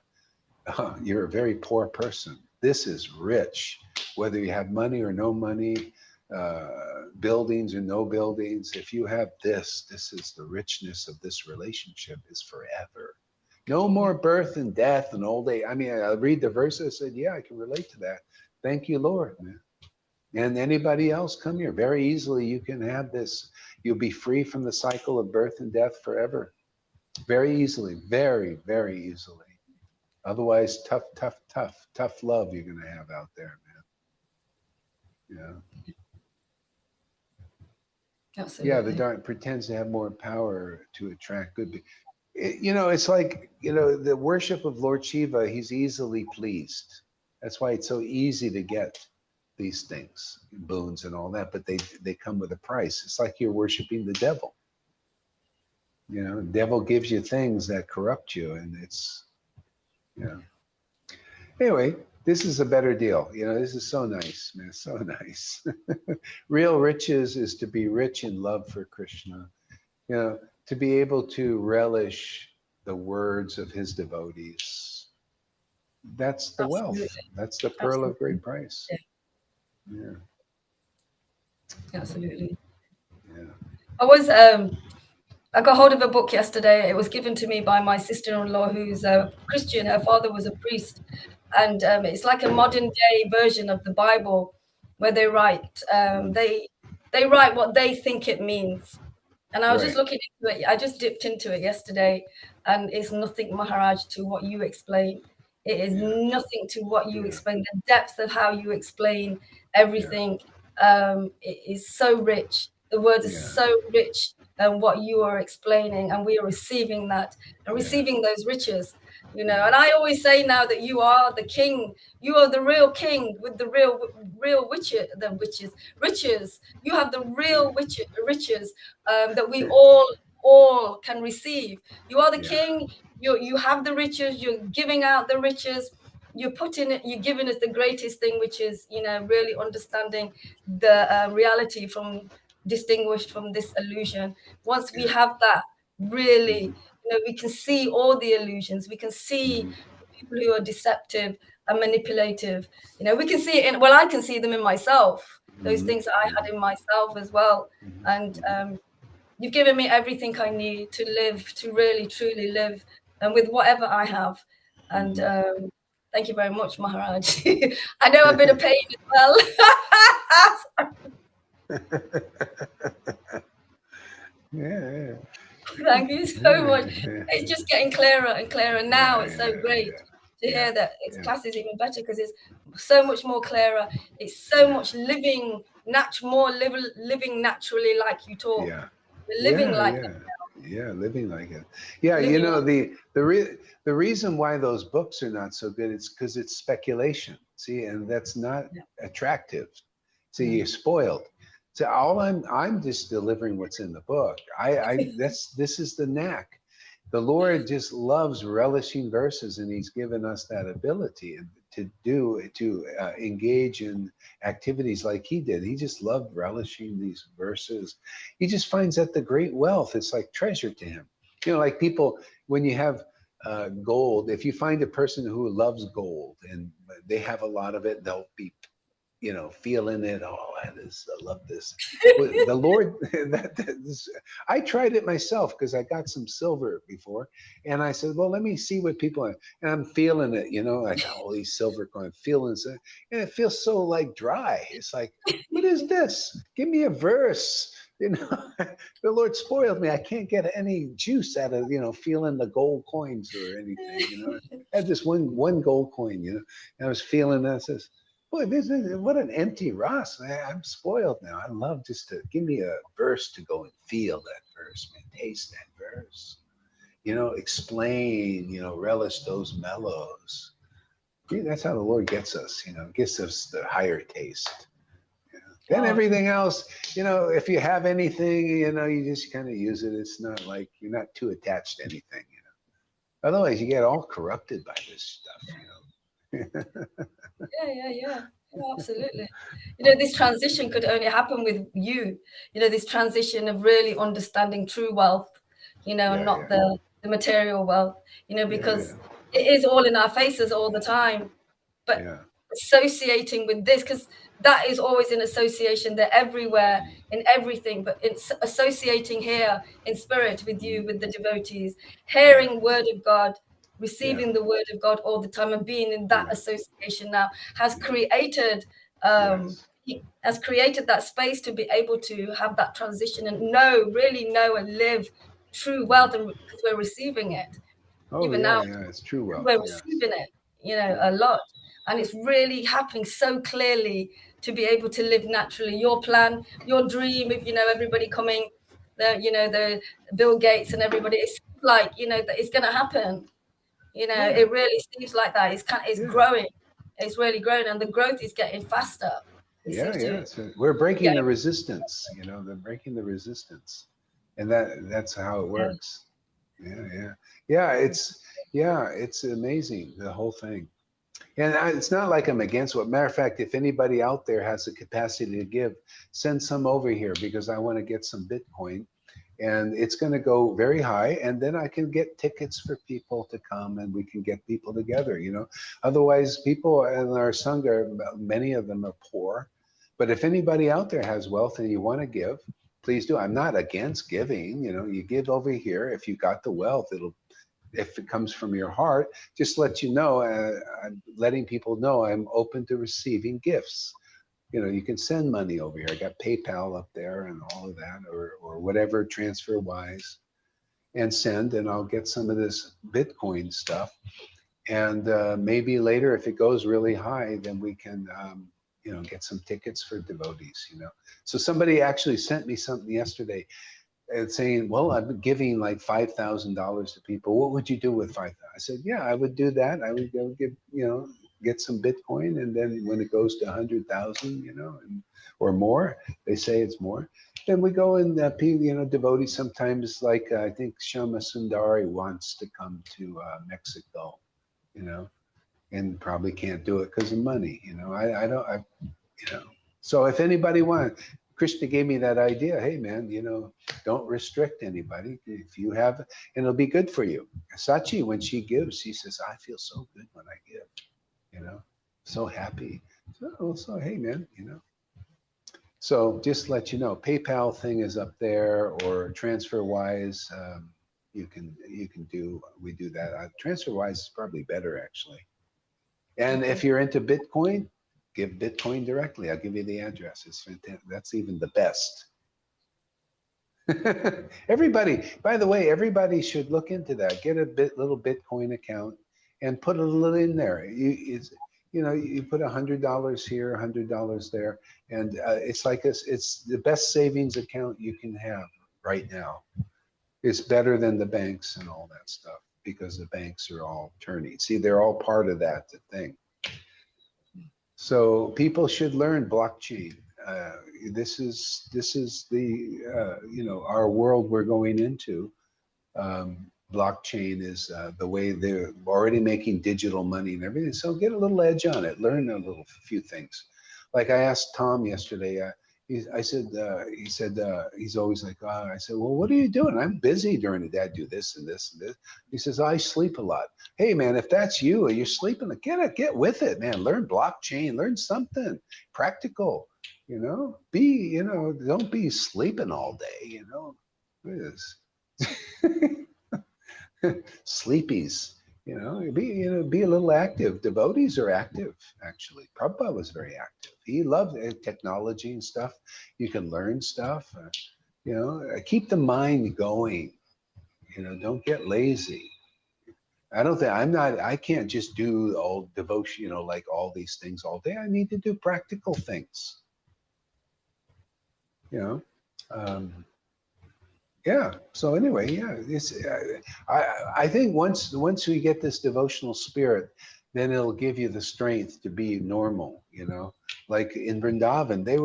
you're a very poor person. This is rich, whether you have money or no money, buildings or no buildings. If you have this is the richness of this relationship, is forever. No more birth and death and old age. I mean, I read the verse, I said, yeah, I can relate to that. Thank you, Lord, man. And anybody else, come here. Very easily you can have this. You'll be free from the cycle of birth and death forever. Very easily, very, very easily. Otherwise, tough love you're going to have out there, man. Yeah. Absolutely. Yeah, the dark pretends to have more power to attract good. It's like, the worship of Lord Shiva, he's easily pleased. That's why it's so easy to get these things, boons and all that, but they come with a price. It's like you're worshiping the devil. You know, the devil gives you things that corrupt you, and it's, you know. Anyway, this is a better deal. You know, this is so nice, man. So nice. Real riches is to be rich in love for Krishna. You know, to be able to relish the words of his devotees. That's the wealth. Absolutely. That's the pearl of Absolutely. great price. Yeah. Absolutely. Yeah. I got hold of a book yesterday. It was given to me by my sister-in-law, who's a Christian. Her father was a priest, and it's like a modern day version of the Bible, where they write they write what they think it means. And I was just Right. looking into it. I just dipped into it yesterday, and it's nothing, Maharaj, to what you explain. It is Yeah. nothing to what you Yeah. explain. The depth of how you explain Yeah. everything, it is so rich. The words are Yeah. so rich, and what you are explaining, and we are receiving that and Yeah. receiving those riches. Yeah. And I always say now that you are the king. You are the real king with the real witches, the witches, riches. You have the real riches that we all can receive. You are the Yeah. king. You have the riches. You're giving out the riches. You're putting it. You're giving us the greatest thing, which is really understanding the reality from distinguished from this illusion. Once we Yeah. have that, Mhm. really, we can see all the illusions. We can see Mhm. the people who are deceptive and manipulative. We can see it in. Well, I can see them in myself. Those Mhm. things that I had in myself as well. Mhm. And Mhm. you've given me everything I need to live, to really, truly live, and with whatever I have. And Mhm. thank you very much, Maharaj. I know a bit of pain as well. Yeah. Thank you so much. Yeah. It's just getting clearer and clearer now. Yeah. It's so great to Yeah. hear that its Yeah. class is even better because it's so much more clearer. It's so Yeah. much living, more living naturally like you talk. Yeah. We're living Yeah. like Yeah. Yeah. Living like it. Yeah. You living know, like the reason why those books are not so good, it's because it's speculation. See, and that's not yeah, attractive. See, yeah. you're spoiled. So I'm just delivering what's in the book. This is the knack. The Lord just loves relishing verses, and He's given us that ability to engage in activities like He did. He just loved relishing these verses. He just finds that the great wealth. It's like treasure to Him. You know, like people when you have gold. If you find a person who loves gold and they have a lot of it, they'll be feeling it. Oh, I love this. Well, the Lord, I tried it myself because I got some silver before, and I said, well, let me see what people are, and I'm feeling it. I got all these silver coins, feeling it, and it feels so like dry. It's like, what is this? Give me a verse. The Lord spoiled me. I can't get any juice out of feeling the gold coins or anything. I had this one gold coin. And I was feeling this. Boy, this is what an empty Ross. I'm spoiled now. I love just to give me a verse to go and feel that verse, man. Taste that verse. Explain, relish those mellows. See, that's how the Lord gets us, gets us the higher taste. Then Oh, everything else, if you have anything, you just kind of use it. It's not like you're not too attached to anything. Otherwise, you get all corrupted by this stuff. yeah. Absolutely. This transition could only happen with you. This transition of really understanding true wealth, and Yeah, not yeah, the material wealth, yeah, yeah, because it is all in our faces all the time. But yeah. associating with this, because that is always an association. They're everywhere in everything, but it's associating here in spirit with you, with the devotees, Yeah, hearing word of God, yeah, receiving the word of God all the time, and being in that yeah, association now has yeah. created Yes. that space to be able to have that transition and really know and live true wealth, Mhm. and because we're receiving it Oh even yeah, now, yeah. It's true wealth. we're Yes. receiving it, Yeah. a lot. And it's really happening so clearly to be able to live naturally. Your plan, your dream, if everybody coming, the Bill Gates and everybody, it's like, that it's going to happen. Yeah. It really seems like that. It's Yeah. growing. It's really growing, and the growth is getting faster. It Yeah. seems to Yeah. So we're breaking get the resistance. They're breaking the resistance. And that's how it works. Yeah. It's amazing, the whole thing. And it's not like I'm against it. Matter of fact, if anybody out there has the capacity to give, send some over here, because I want to get some Bitcoin, and it's going to go very high, and then I can get tickets for people to come, and we can get people together, you know. Otherwise, people in our Sangha, many of them are poor. But if anybody out there has wealth and you want to give, please do. I'm not against giving. You know, you give over here. If you got the wealth, if it comes from your heart, just let you know, I'm letting people know I'm open to receiving gifts. You know, you can send money over here. I got PayPal up there and all of that, or whatever, transfer wise, and send, and I'll get some of this Bitcoin stuff. And maybe later, if it goes really high, then we can, you know, get some tickets for devotees, you know. So somebody actually sent me something yesterday and saying, well, I've been giving like $5,000 to people. What would you do with 5,000? I said, yeah, I would do that. I would go give, you know, get some Bitcoin. And then when it goes to 100,000, you know, or more, they say it's more. Then we go and, you know, devotees sometimes, like I think Shama Sundari wants to come to Mexico, you know, and probably can't do it because of money. You know, you know, so if anybody wants, Krishna gave me that idea. Hey, man, you know, don't restrict anybody. If you have, and it'll be good for you. Sachi, when she gives, she says, I feel so good when I give, you know, so happy. So hey, man, you know. So just let you know, PayPal thing is up there, or TransferWise. We do that. TransferWise is probably better, actually. And Okay. if you're into Bitcoin, give Bitcoin directly. I'll give you the address. It's fantastic. That's even the best. Everybody, by the way, everybody should look into that. Get a little Bitcoin account and put a little in there. You know, you put $100 here, $100 there, and it's the best savings account you can have right now. It's better than the banks and all that stuff, because the banks are all turning. See, they're all part of that thing. So people should learn blockchain. This is the you know, our world we're going into. Blockchain is the way they're already making digital money and everything. So get a little edge on it. Learn a few things. Like I asked Tom yesterday. He said he's always like, oh. I said, well, what are you doing? I'm busy during the day. I do this and this and this. He says, I sleep a lot. Hey, man, if that's you, or you're sleeping, get with it, man. Learn blockchain, learn something practical, you know, you know, don't be sleeping all day, you know. Sleepies, you know, be a little active. Devotees are active, actually. Prabhupada was very active. He loved technology and stuff. You can learn stuff, you know, keep the mind going, you know, don't get lazy. I can't just do all devotion, you know, like all these things all day. I need to do practical things, you know. Yeah. So anyway, yeah, I think once we get this devotional spirit, then it'll give you the strength to be normal. You know, like in Vrindavan, they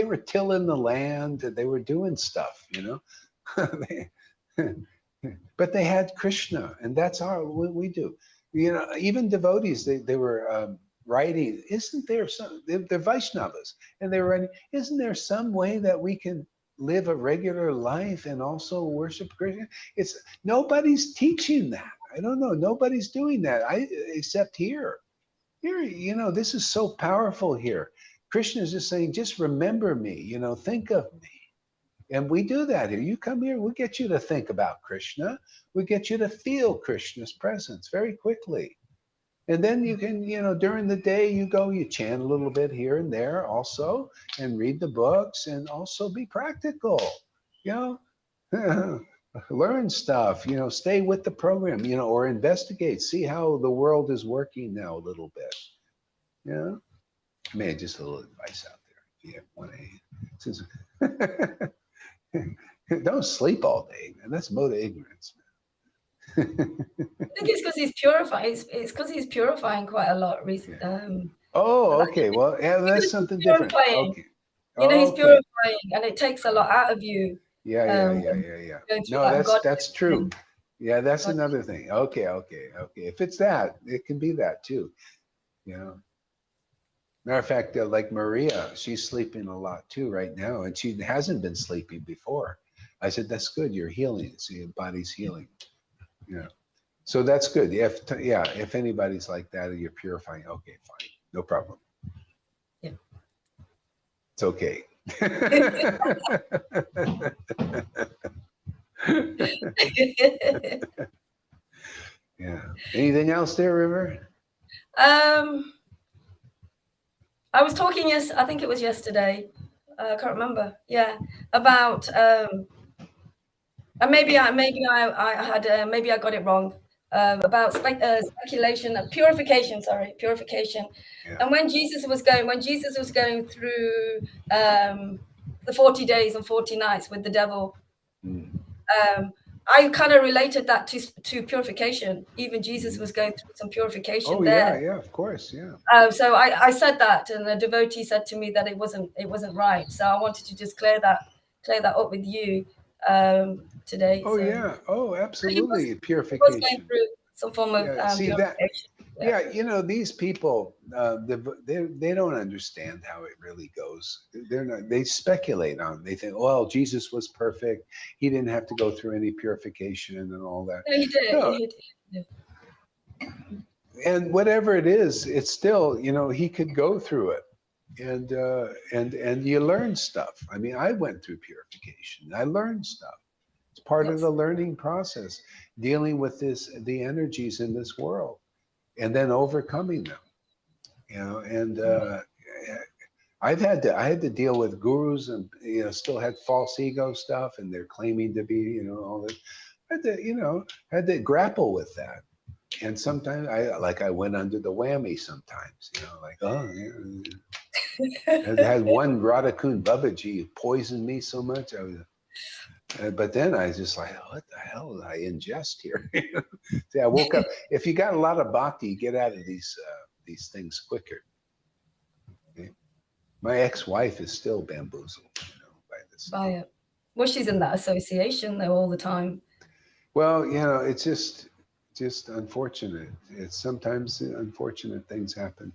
were tilling the land, they were doing stuff. You know, but they had Krishna, and that's what we do. You know, even devotees, they were writing. Isn't there some? They're Vaishnavas, and they were writing. Isn't there some way that we can live a regular life and also worship Krishna? It's nobody's teaching that. I don't know. Nobody's doing that. Except here. Here, you know, this is so powerful here. Krishna is just saying, just remember me. You know, think of me. And we do that here. You come here, we get you to think about Krishna. We get you to feel Krishna's presence very quickly. And then you can, you know, during the day, you chant a little bit here and there also, and read the books, and also be practical, you know, learn stuff, you know, stay with the program, you know, or investigate, see how the world is working now a little bit, you know. Man, just a little advice out there. If you have 1 don't sleep all day, man. That's mode of ignorance, man. I think it's because he's purifying. It's because he's purifying quite a lot recently. Oh, okay. Well, yeah, that's something different. Okay. You know, he's purifying, and it takes a lot out of you. Yeah. Going through No, that. God, that's true. Yeah, that's God, another thing. Okay. If it's that, it can be that too. You know. Matter of fact, like Maria, she's sleeping a lot too right now, and she hasn't been sleeping before. I said, "That's good. You're healing. So your body's healing." Yeah. So that's good. If anybody's like that, or you're purifying, okay, fine, no problem. Yeah. It's okay. Yeah. Anything else there, River? I was talking I think it was yesterday. I can't remember. Yeah, about and maybe I had maybe I got it wrong about speculation, purification. Sorry, purification. Yeah. And when Jesus was going through the 40 days and 40 nights with the devil, I kind of related that to purification. Even Jesus was going through some purification Oh there. yeah, of course, yeah. So I said that, and the devotee said to me that it wasn't right. So I wanted to just clear that up with you today. Oh So yeah. Oh, absolutely. he was going Purification. through some form of Yeah. See that. purification. Yeah, these people, they don't understand how it really goes. They're not. They speculate on. They think, well, Jesus was perfect. He didn't have to go through any purification and all that. No, he did. No, He did. and whatever it is, it's still, he could go through it, and you learn stuff. I mean, I went through purification. I learned stuff. It's part of the learning process, dealing with the energies in this world, and then overcoming them. And I had to deal with gurus, and still had false ego stuff, and they're claiming to be, all this. Had to grapple with that. And sometimes I went under the whammy sometimes, like, oh, yeah. I had one Radhakund Babaji poisoned me so much. But then I was just like, what the hell did I ingest here? See, I woke up. If you got a lot of bhakti, get out of these things quicker. Okay? My ex-wife is still bamboozled, by this. By it. Well, she's in that association though all the time. Well, it's just unfortunate. It's sometimes unfortunate things happen.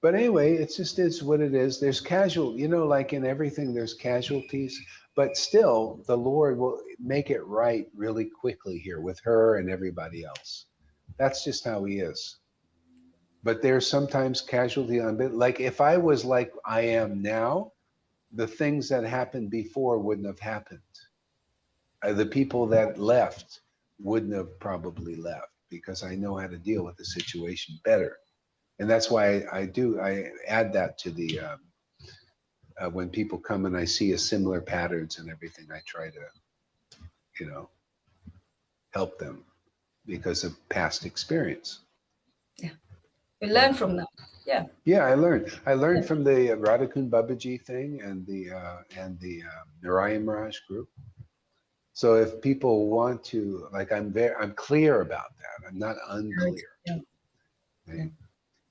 But anyway, it just is what it is. There's like in everything, there's casualties, but still the Lord will make it right really quickly here with her and everybody else. That's just how he is. But there's sometimes casualty on it. Like if I was like I am now, the things that happened before wouldn't have happened. The people that left wouldn't have probably left, because I know how to deal with the situation better. And that's why I add that to the, when people come and I see a similar patterns and everything, I try to, help them because of past experience. Yeah. We learn from that. Yeah. Yeah, I learned from the Radhakund Babaji thing and the Narayan Maharaj group. So if people want to, like, I'm clear about that. I'm not unclear. Yeah.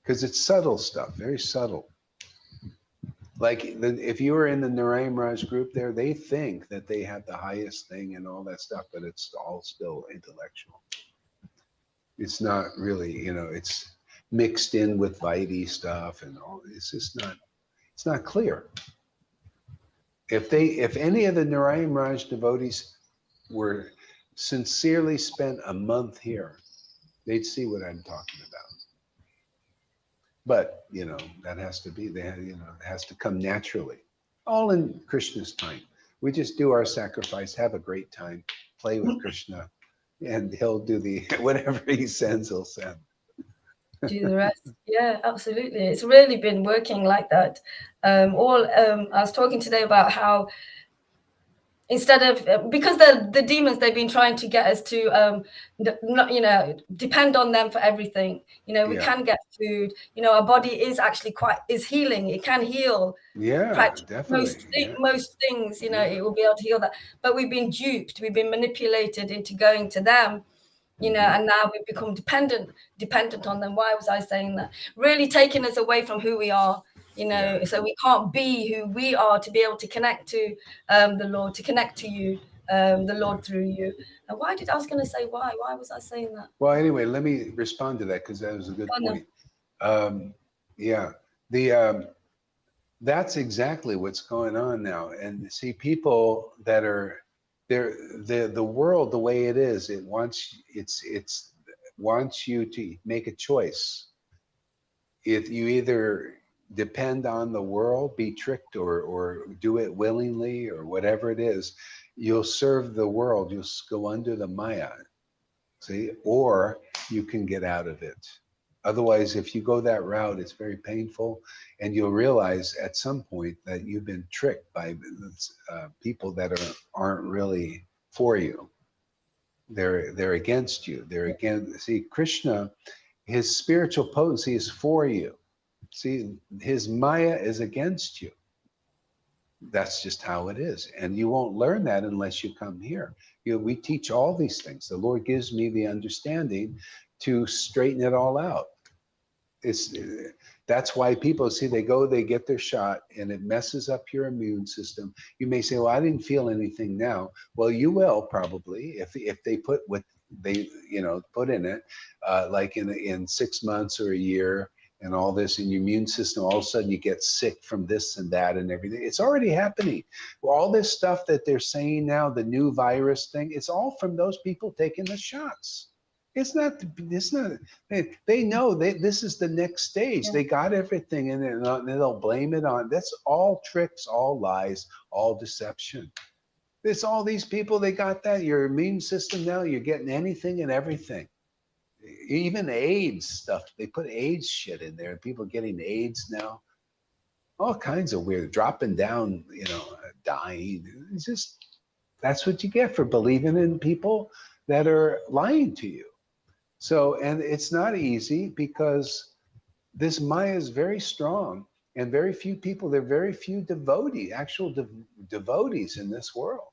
Because it's subtle stuff, very subtle. Like if you were in the Narayan Maharaj group there, they think that they have the highest thing and all that stuff, but it's all still intellectual. It's not really, it's mixed in with Vaidhi stuff and all. It's just it's not clear. If any of the Narayan Maharaj devotees were sincerely spent a month here, they'd see what I'm talking about. But that has to be there. It has to come naturally, all in Krishna's time. We just do our sacrifice, have a great time, play with Krishna, and he'll do whatever he sends, he'll send. Do the rest. Yeah, absolutely. It's really been working like that. I was talking today about how instead of, because the demons, they've been trying to get us to not, depend on them for everything. We can get food. Our body is actually is healing. It can heal. Yeah, definitely. Most things, it will be able to heal that. But we've been duped. We've been manipulated into going to them. And now we've become dependent on them. Why was I saying that? Really taking us away from who we are. you know. So we can't be who we are to be able to connect to the Lord, to connect to you, the Lord through you. And I was going to say why was I saying that? Well, anyway, let me respond to that, because that was a good point. Yeah, that's exactly what's going on now. And see, people that are there, the world, the way it is, it wants you to make a choice. If you either depend on the world, be tricked, or do it willingly, or whatever it is, you'll serve the world. You'll go under the Maya, see, or you can get out of it. Otherwise, if you go that route, it's very painful, and you'll realize at some point that you've been tricked by people that aren't really for you. They're against you. They're against. See, Krishna, his spiritual potency is for you. See, his Maya is against you. That's just how it is. And you won't learn that unless you come here. We teach all these things. The Lord gives me the understanding to straighten it all out. That's why people, see, they get their shot, and it messes up your immune system. You may say, well, I didn't feel anything now. Well, you will probably, if they put what they put in it, like in 6 months or a year, and all this in your immune system, all of a sudden you get sick from this and that and everything. It's already happening. Well, all this stuff that they're saying now, the new virus thing, it's all from those people taking the shots. It's not, they know this is the next stage. They got everything, and they'll blame it on, that's all tricks, all lies, all deception. It's all these people, they got that. Your immune system now, you're getting anything and everything. Even AIDS stuff, they put AIDS shit in there. People getting AIDS now, all kinds of weird, dropping down, dying. It's just, that's what you get for believing in people that are lying to you. So, and it's not easy, because this Maya is very strong, and very few people, there are very few devotees, actual devotees in this world.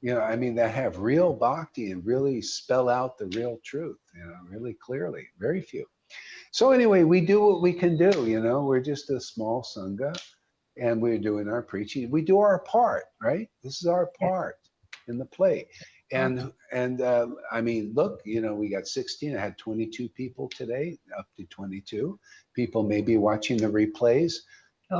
That have real bhakti and really spell out the real truth, really clearly. Very few. So anyway, we do what we can do, we're just a small sangha, and we're doing our preaching. We do our part, right? This is our part in the play. And look, we got 16. I had 22 people today, up to 22 people maybe watching the replays.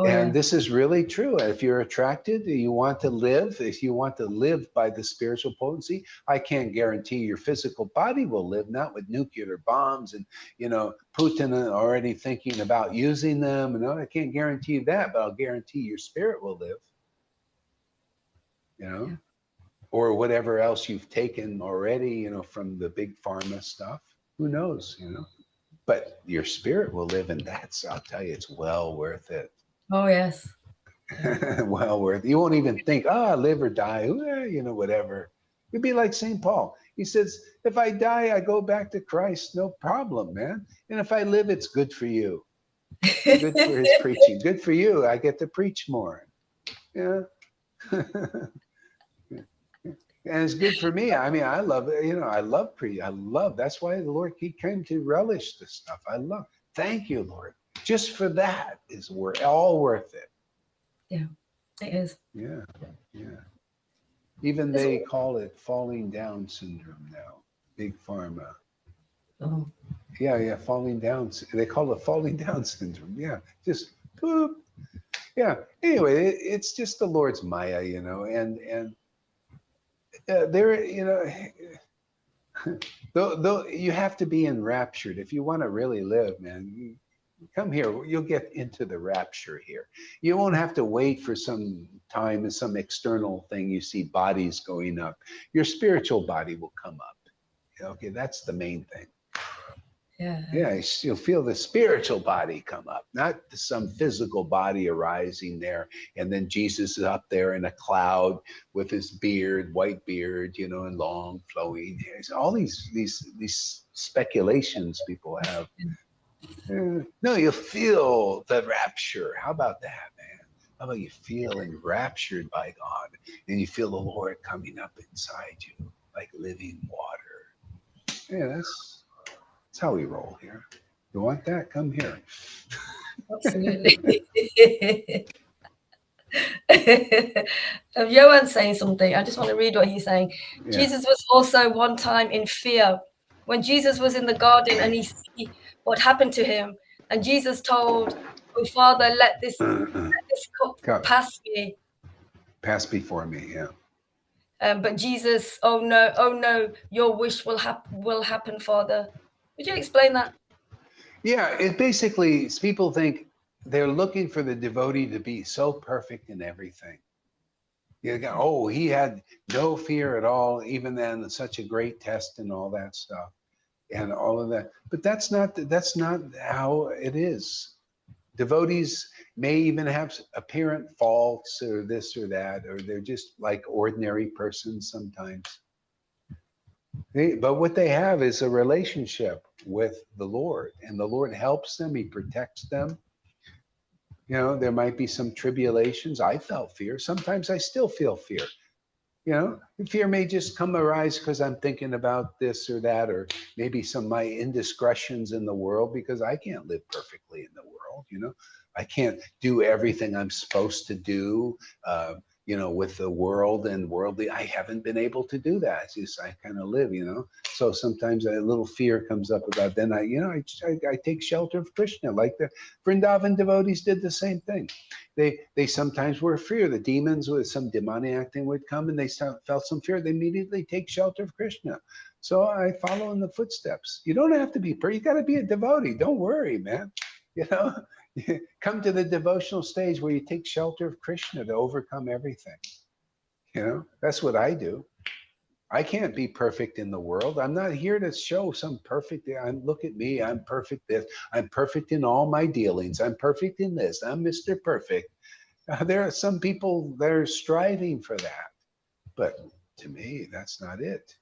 And this is really true. If you're attracted, you want to live, if you want to live by the spiritual potency, I can't guarantee your physical body will live, not with nuclear bombs and, Putin already thinking about using them. And I can't guarantee that, but I'll guarantee your spirit will live, or whatever else you've taken already, from the big pharma stuff. Who knows, but your spirit will live, and I'll tell you, it's well worth it. Oh, yes. Well worth it. You won't even think, live or die, whatever. You'd be like St. Paul. He says, if I die, I go back to Christ, no problem, man. And if I live, it's good for you. Good for his preaching. Good for you. I get to preach more. Yeah. And it's good for me. I love it. I love preaching. That's why the Lord, he came to relish this stuff. Thank you, Lord. Just for that is all worth it. Yeah, it is. Yeah. Even they call it falling down syndrome now. Big pharma. Oh. Yeah, falling down. They call it falling down syndrome. Yeah, just boop. Yeah. Anyway, it's just the Lord's Maya, and there, though you have to be enraptured if you want to really live, man. Come here, you'll get into the rapture here. You won't have to wait for some time and some external thing. You see bodies going up. Your spiritual body will come up. Okay, that's the main thing. Yeah, you'll feel the spiritual body come up, not some physical body arising there. And then Jesus is up there in a cloud with his beard, white beard, and long flowing hair. All these speculations people have. No, you feel the rapture. How about that, man? How about you feel enraptured by God, and you feel the Lord coming up inside you like living water? Yeah, that's how we roll here. You want that? Come here. Absolutely. Johan's saying something. I just want to read what he's saying. Yeah. Jesus was also one time in fear. When Jesus was in the garden and he see what happened to him, and Jesus told, "Oh Father, let this cup Cup pass me." pass before me. Yeah. But Jesus, oh no, your wish will happen, Father. Would you explain that? Yeah. It basically, people think they're looking for the devotee to be so perfect in everything. You go, oh, he had no fear at all, even then, such a great test and all that stuff, and all of that. But that's not how it is. Devotees may even have apparent faults or this or that, or they're just like ordinary persons sometimes. But what they have is a relationship with the Lord, and the Lord helps them. He protects them. There might be some tribulations. I felt fear. Sometimes I still feel fear. Fear may just come arise because I'm thinking about this or that, or maybe some of my indiscretions in the world, because I can't live perfectly in the world. I can't do everything I'm supposed to do, with the world and worldly. I haven't been able to do that. It's just I kind of live. So sometimes a little fear comes up about. Then I take shelter of Krishna, like the Vrindavan devotees did the same thing. They sometimes were fear. The demons with some demoniac thing would come, and they felt some fear. They immediately take shelter of Krishna. So I follow in the footsteps. You don't have to be you got to be a devotee. Don't worry, man. Come to the devotional stage where you take shelter of Krishna to overcome everything. That's what I do. I can't be perfect in the world. I'm not here to show some perfect. Look at me. I'm perfect. This. I'm perfect in all my dealings. I'm perfect in this. I'm Mr. Perfect. There are some people that are striving for that, but to me, that's not it.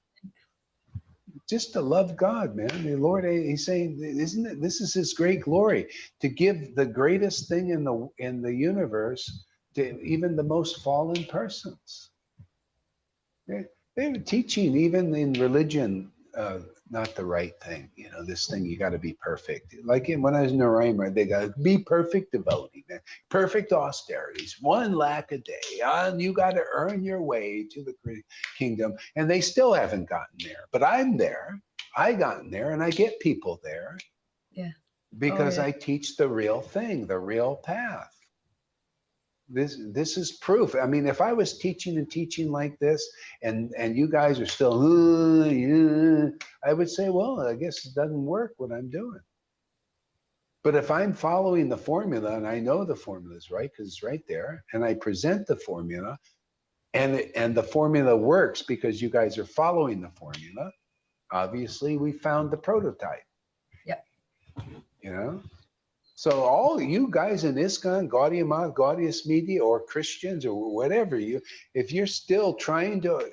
Just to love God, man. The Lord, He's saying, isn't it? This is His great glory, to give the greatest thing in the universe to even the most fallen persons. They were teaching even in religion, not the right thing. This thing you got to be perfect. Like when I was in Narayana, they got to be perfect devotee, man. Perfect austerities, 1 lakh a day, and you got to earn your way to the kingdom. And they still haven't gotten there, but I'm there. I gotten there, and I get people there. Yeah. Because I teach the real thing, the real path. This is proof. I mean, if I was teaching and teaching like this, and you guys are still, I would say, well, I guess it doesn't work what I'm doing. But if I'm following the formula, and I know the formula is right because it's right there, and I present the formula, and the formula works because you guys are following the formula, obviously we found the prototype. Yeah. So all you guys in ISKCON, Gaudiya Math, Gaudiya Media, or Christians or whatever if you're still trying to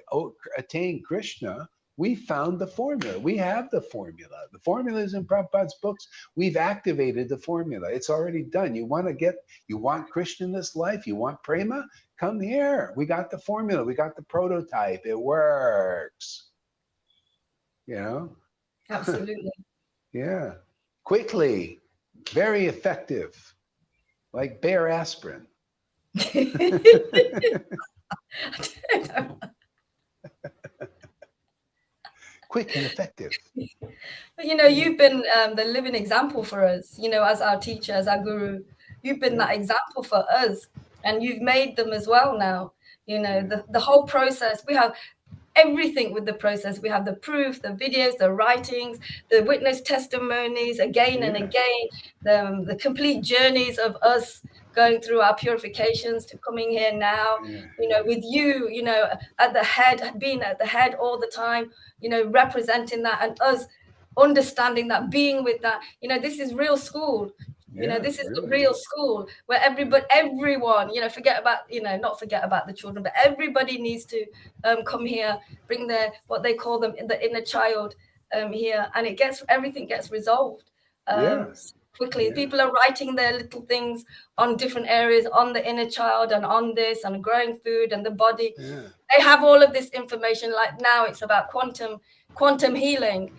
attain Krishna, we found the formula. We have the formula. The formula is in Prabhupada's books. We've activated the formula. It's already done. You want Krishna in this life? You want prema? Come here. We got the formula. We got the prototype. It works. Absolutely. Yeah. Quickly. Very effective, like Bayer aspirin. Quick and effective. But you've been the living example for us, as our teacher, as our guru. You've been that example for us, and you've made them as well now. The whole process. We have everything with the process. We have the proof, the videos, the writings, the witness testimonies again and again, the complete journeys of us going through our purifications to coming here now, with you, at the head, being at the head all the time, representing that, and us understanding that, being with that. This is real school. This is the real school where everyone, forget about, not forget about the children, but everybody needs to come here, bring what they call them the inner child here, and everything gets resolved quickly. People are writing their little things on different areas, on the inner child and on this and growing food and the body. They have all of this information. Like now it's about quantum healing.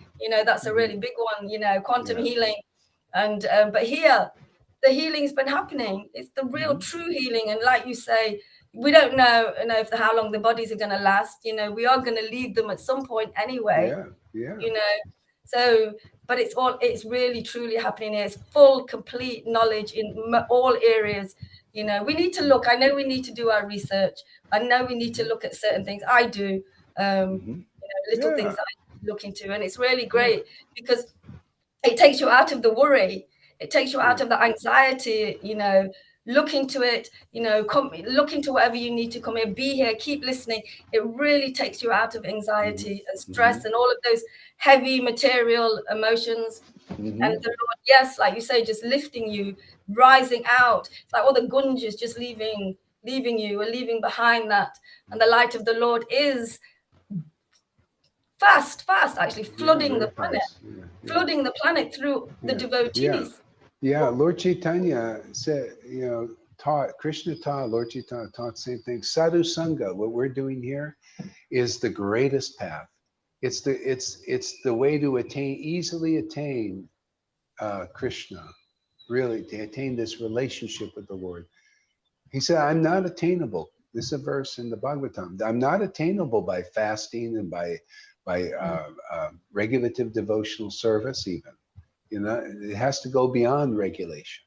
That's a really big one, quantum healing. And but here the healing's been happening. It's the real true healing. And like you say, we don't know, if how long the bodies are going to last. We are going to leave them at some point anyway. So, but it's really truly happening here. It's full, complete knowledge in all areas. We need to look. I know we need to do our research. I know we need to look at certain things. I do, little things I look into, and it's really great because it takes you out of the worry. It takes you out of the anxiety. Look into it. Look into whatever you need to come here. Be here. Keep listening. It really takes you out of anxiety and stress and all of those heavy material emotions. And the Lord, yes, like you say, just lifting you, rising out. It's like all the gunges just leaving you and leaving behind that. And the light of the Lord is fast, actually flooding the planet, flooding the planet through the devotees. Lord Caitanya said, Krishna taught, Lord Caitanya taught the same thing. Sadhu Sangha, what we're doing here, is the greatest path. It's the way to easily attain Krishna, really, to attain this relationship with the Lord. He said, I'm not attainable. This is a verse in the Bhagavatam. I'm not attainable by fasting and by regulative devotional service even. It has to go beyond regulation.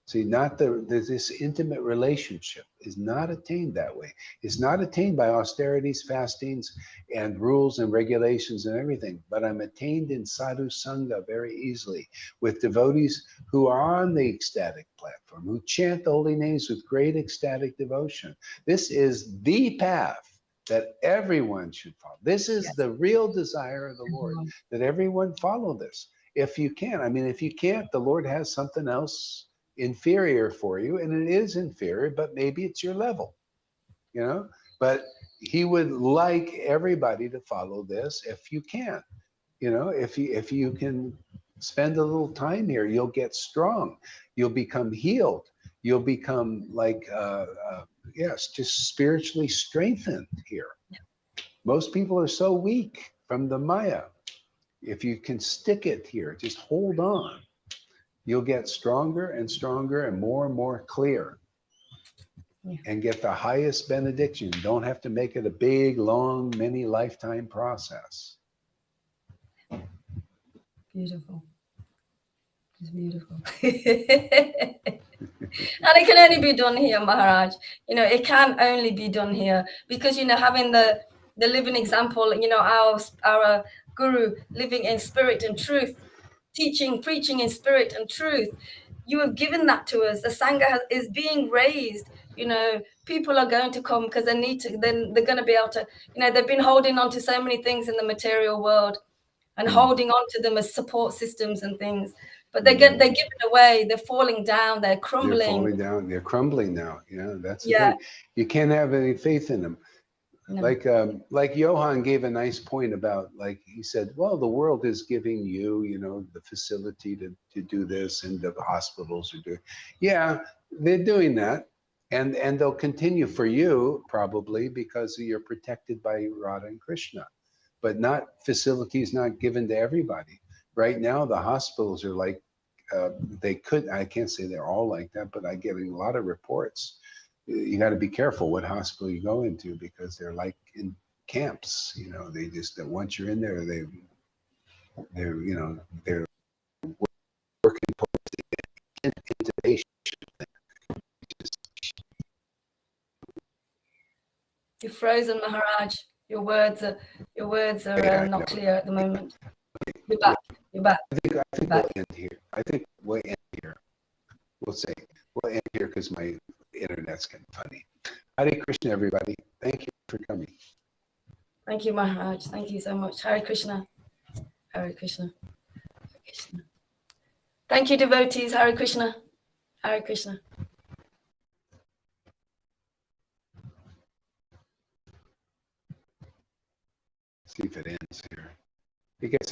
See, this intimate relationship is not attained that way. It's not attained by austerities, fastings, and rules and regulations and everything. But I'm attained in sadhu sangha very easily with devotees who are on the ecstatic platform, who chant the holy names with great ecstatic devotion. This is the path that everyone should follow. This is the real desire of the Lord, that everyone follow this. If you can. I mean, if you can't, the Lord has something else inferior for you, and it is inferior, but maybe it's your level, but he would like everybody to follow this if you can. If you can spend a little time here, you'll get strong, you'll become healed, you'll become like just spiritually strengthened here. Most people are so weak from the Maya. If you can stick it here, just hold on, you'll get stronger and stronger and more clear, and get the highest benediction. You don't have to make it a big, long, many lifetime process. Beautiful. It's beautiful. And it can only be done here, Maharaj. It can only be done here because, having the living example, our guru living in spirit and truth, teaching, preaching in spirit and truth. You have given that to us. The Sangha is being raised. People are going to come because they need to. Then they're going to be able to. They've been holding on to so many things in the material world, and holding on to them as support systems and things. But they're giving away. They're falling down. They're crumbling. They're falling down. They're crumbling now. That's the thing. You can't have any faith in them. No. Like Johan gave a nice point about, like he said, well, the world is giving you, the facility to do this, and the hospitals are doing. Yeah, they're doing that, and they'll continue for you probably because you're protected by Radha and Krishna, but facilities not given to everybody. Right now, the hospitals are like I can't say they're all like that, but I'm getting a lot of reports. You got to be careful what hospital you go into because they're like in camps. They just, once you're in there, they're working towards the intubation. You're frozen, Maharaj. Your words are not clear at the moment. You're back. I think we'll end here. We'll end here because my internet's getting funny. Hare Krishna, everybody. Thank you for coming. Thank you, Maharaj. Thank you so much. Hare Krishna. Hare Krishna. Hare Krishna. Thank you, devotees. Hare Krishna. Hare Krishna. See if it ends here. It gets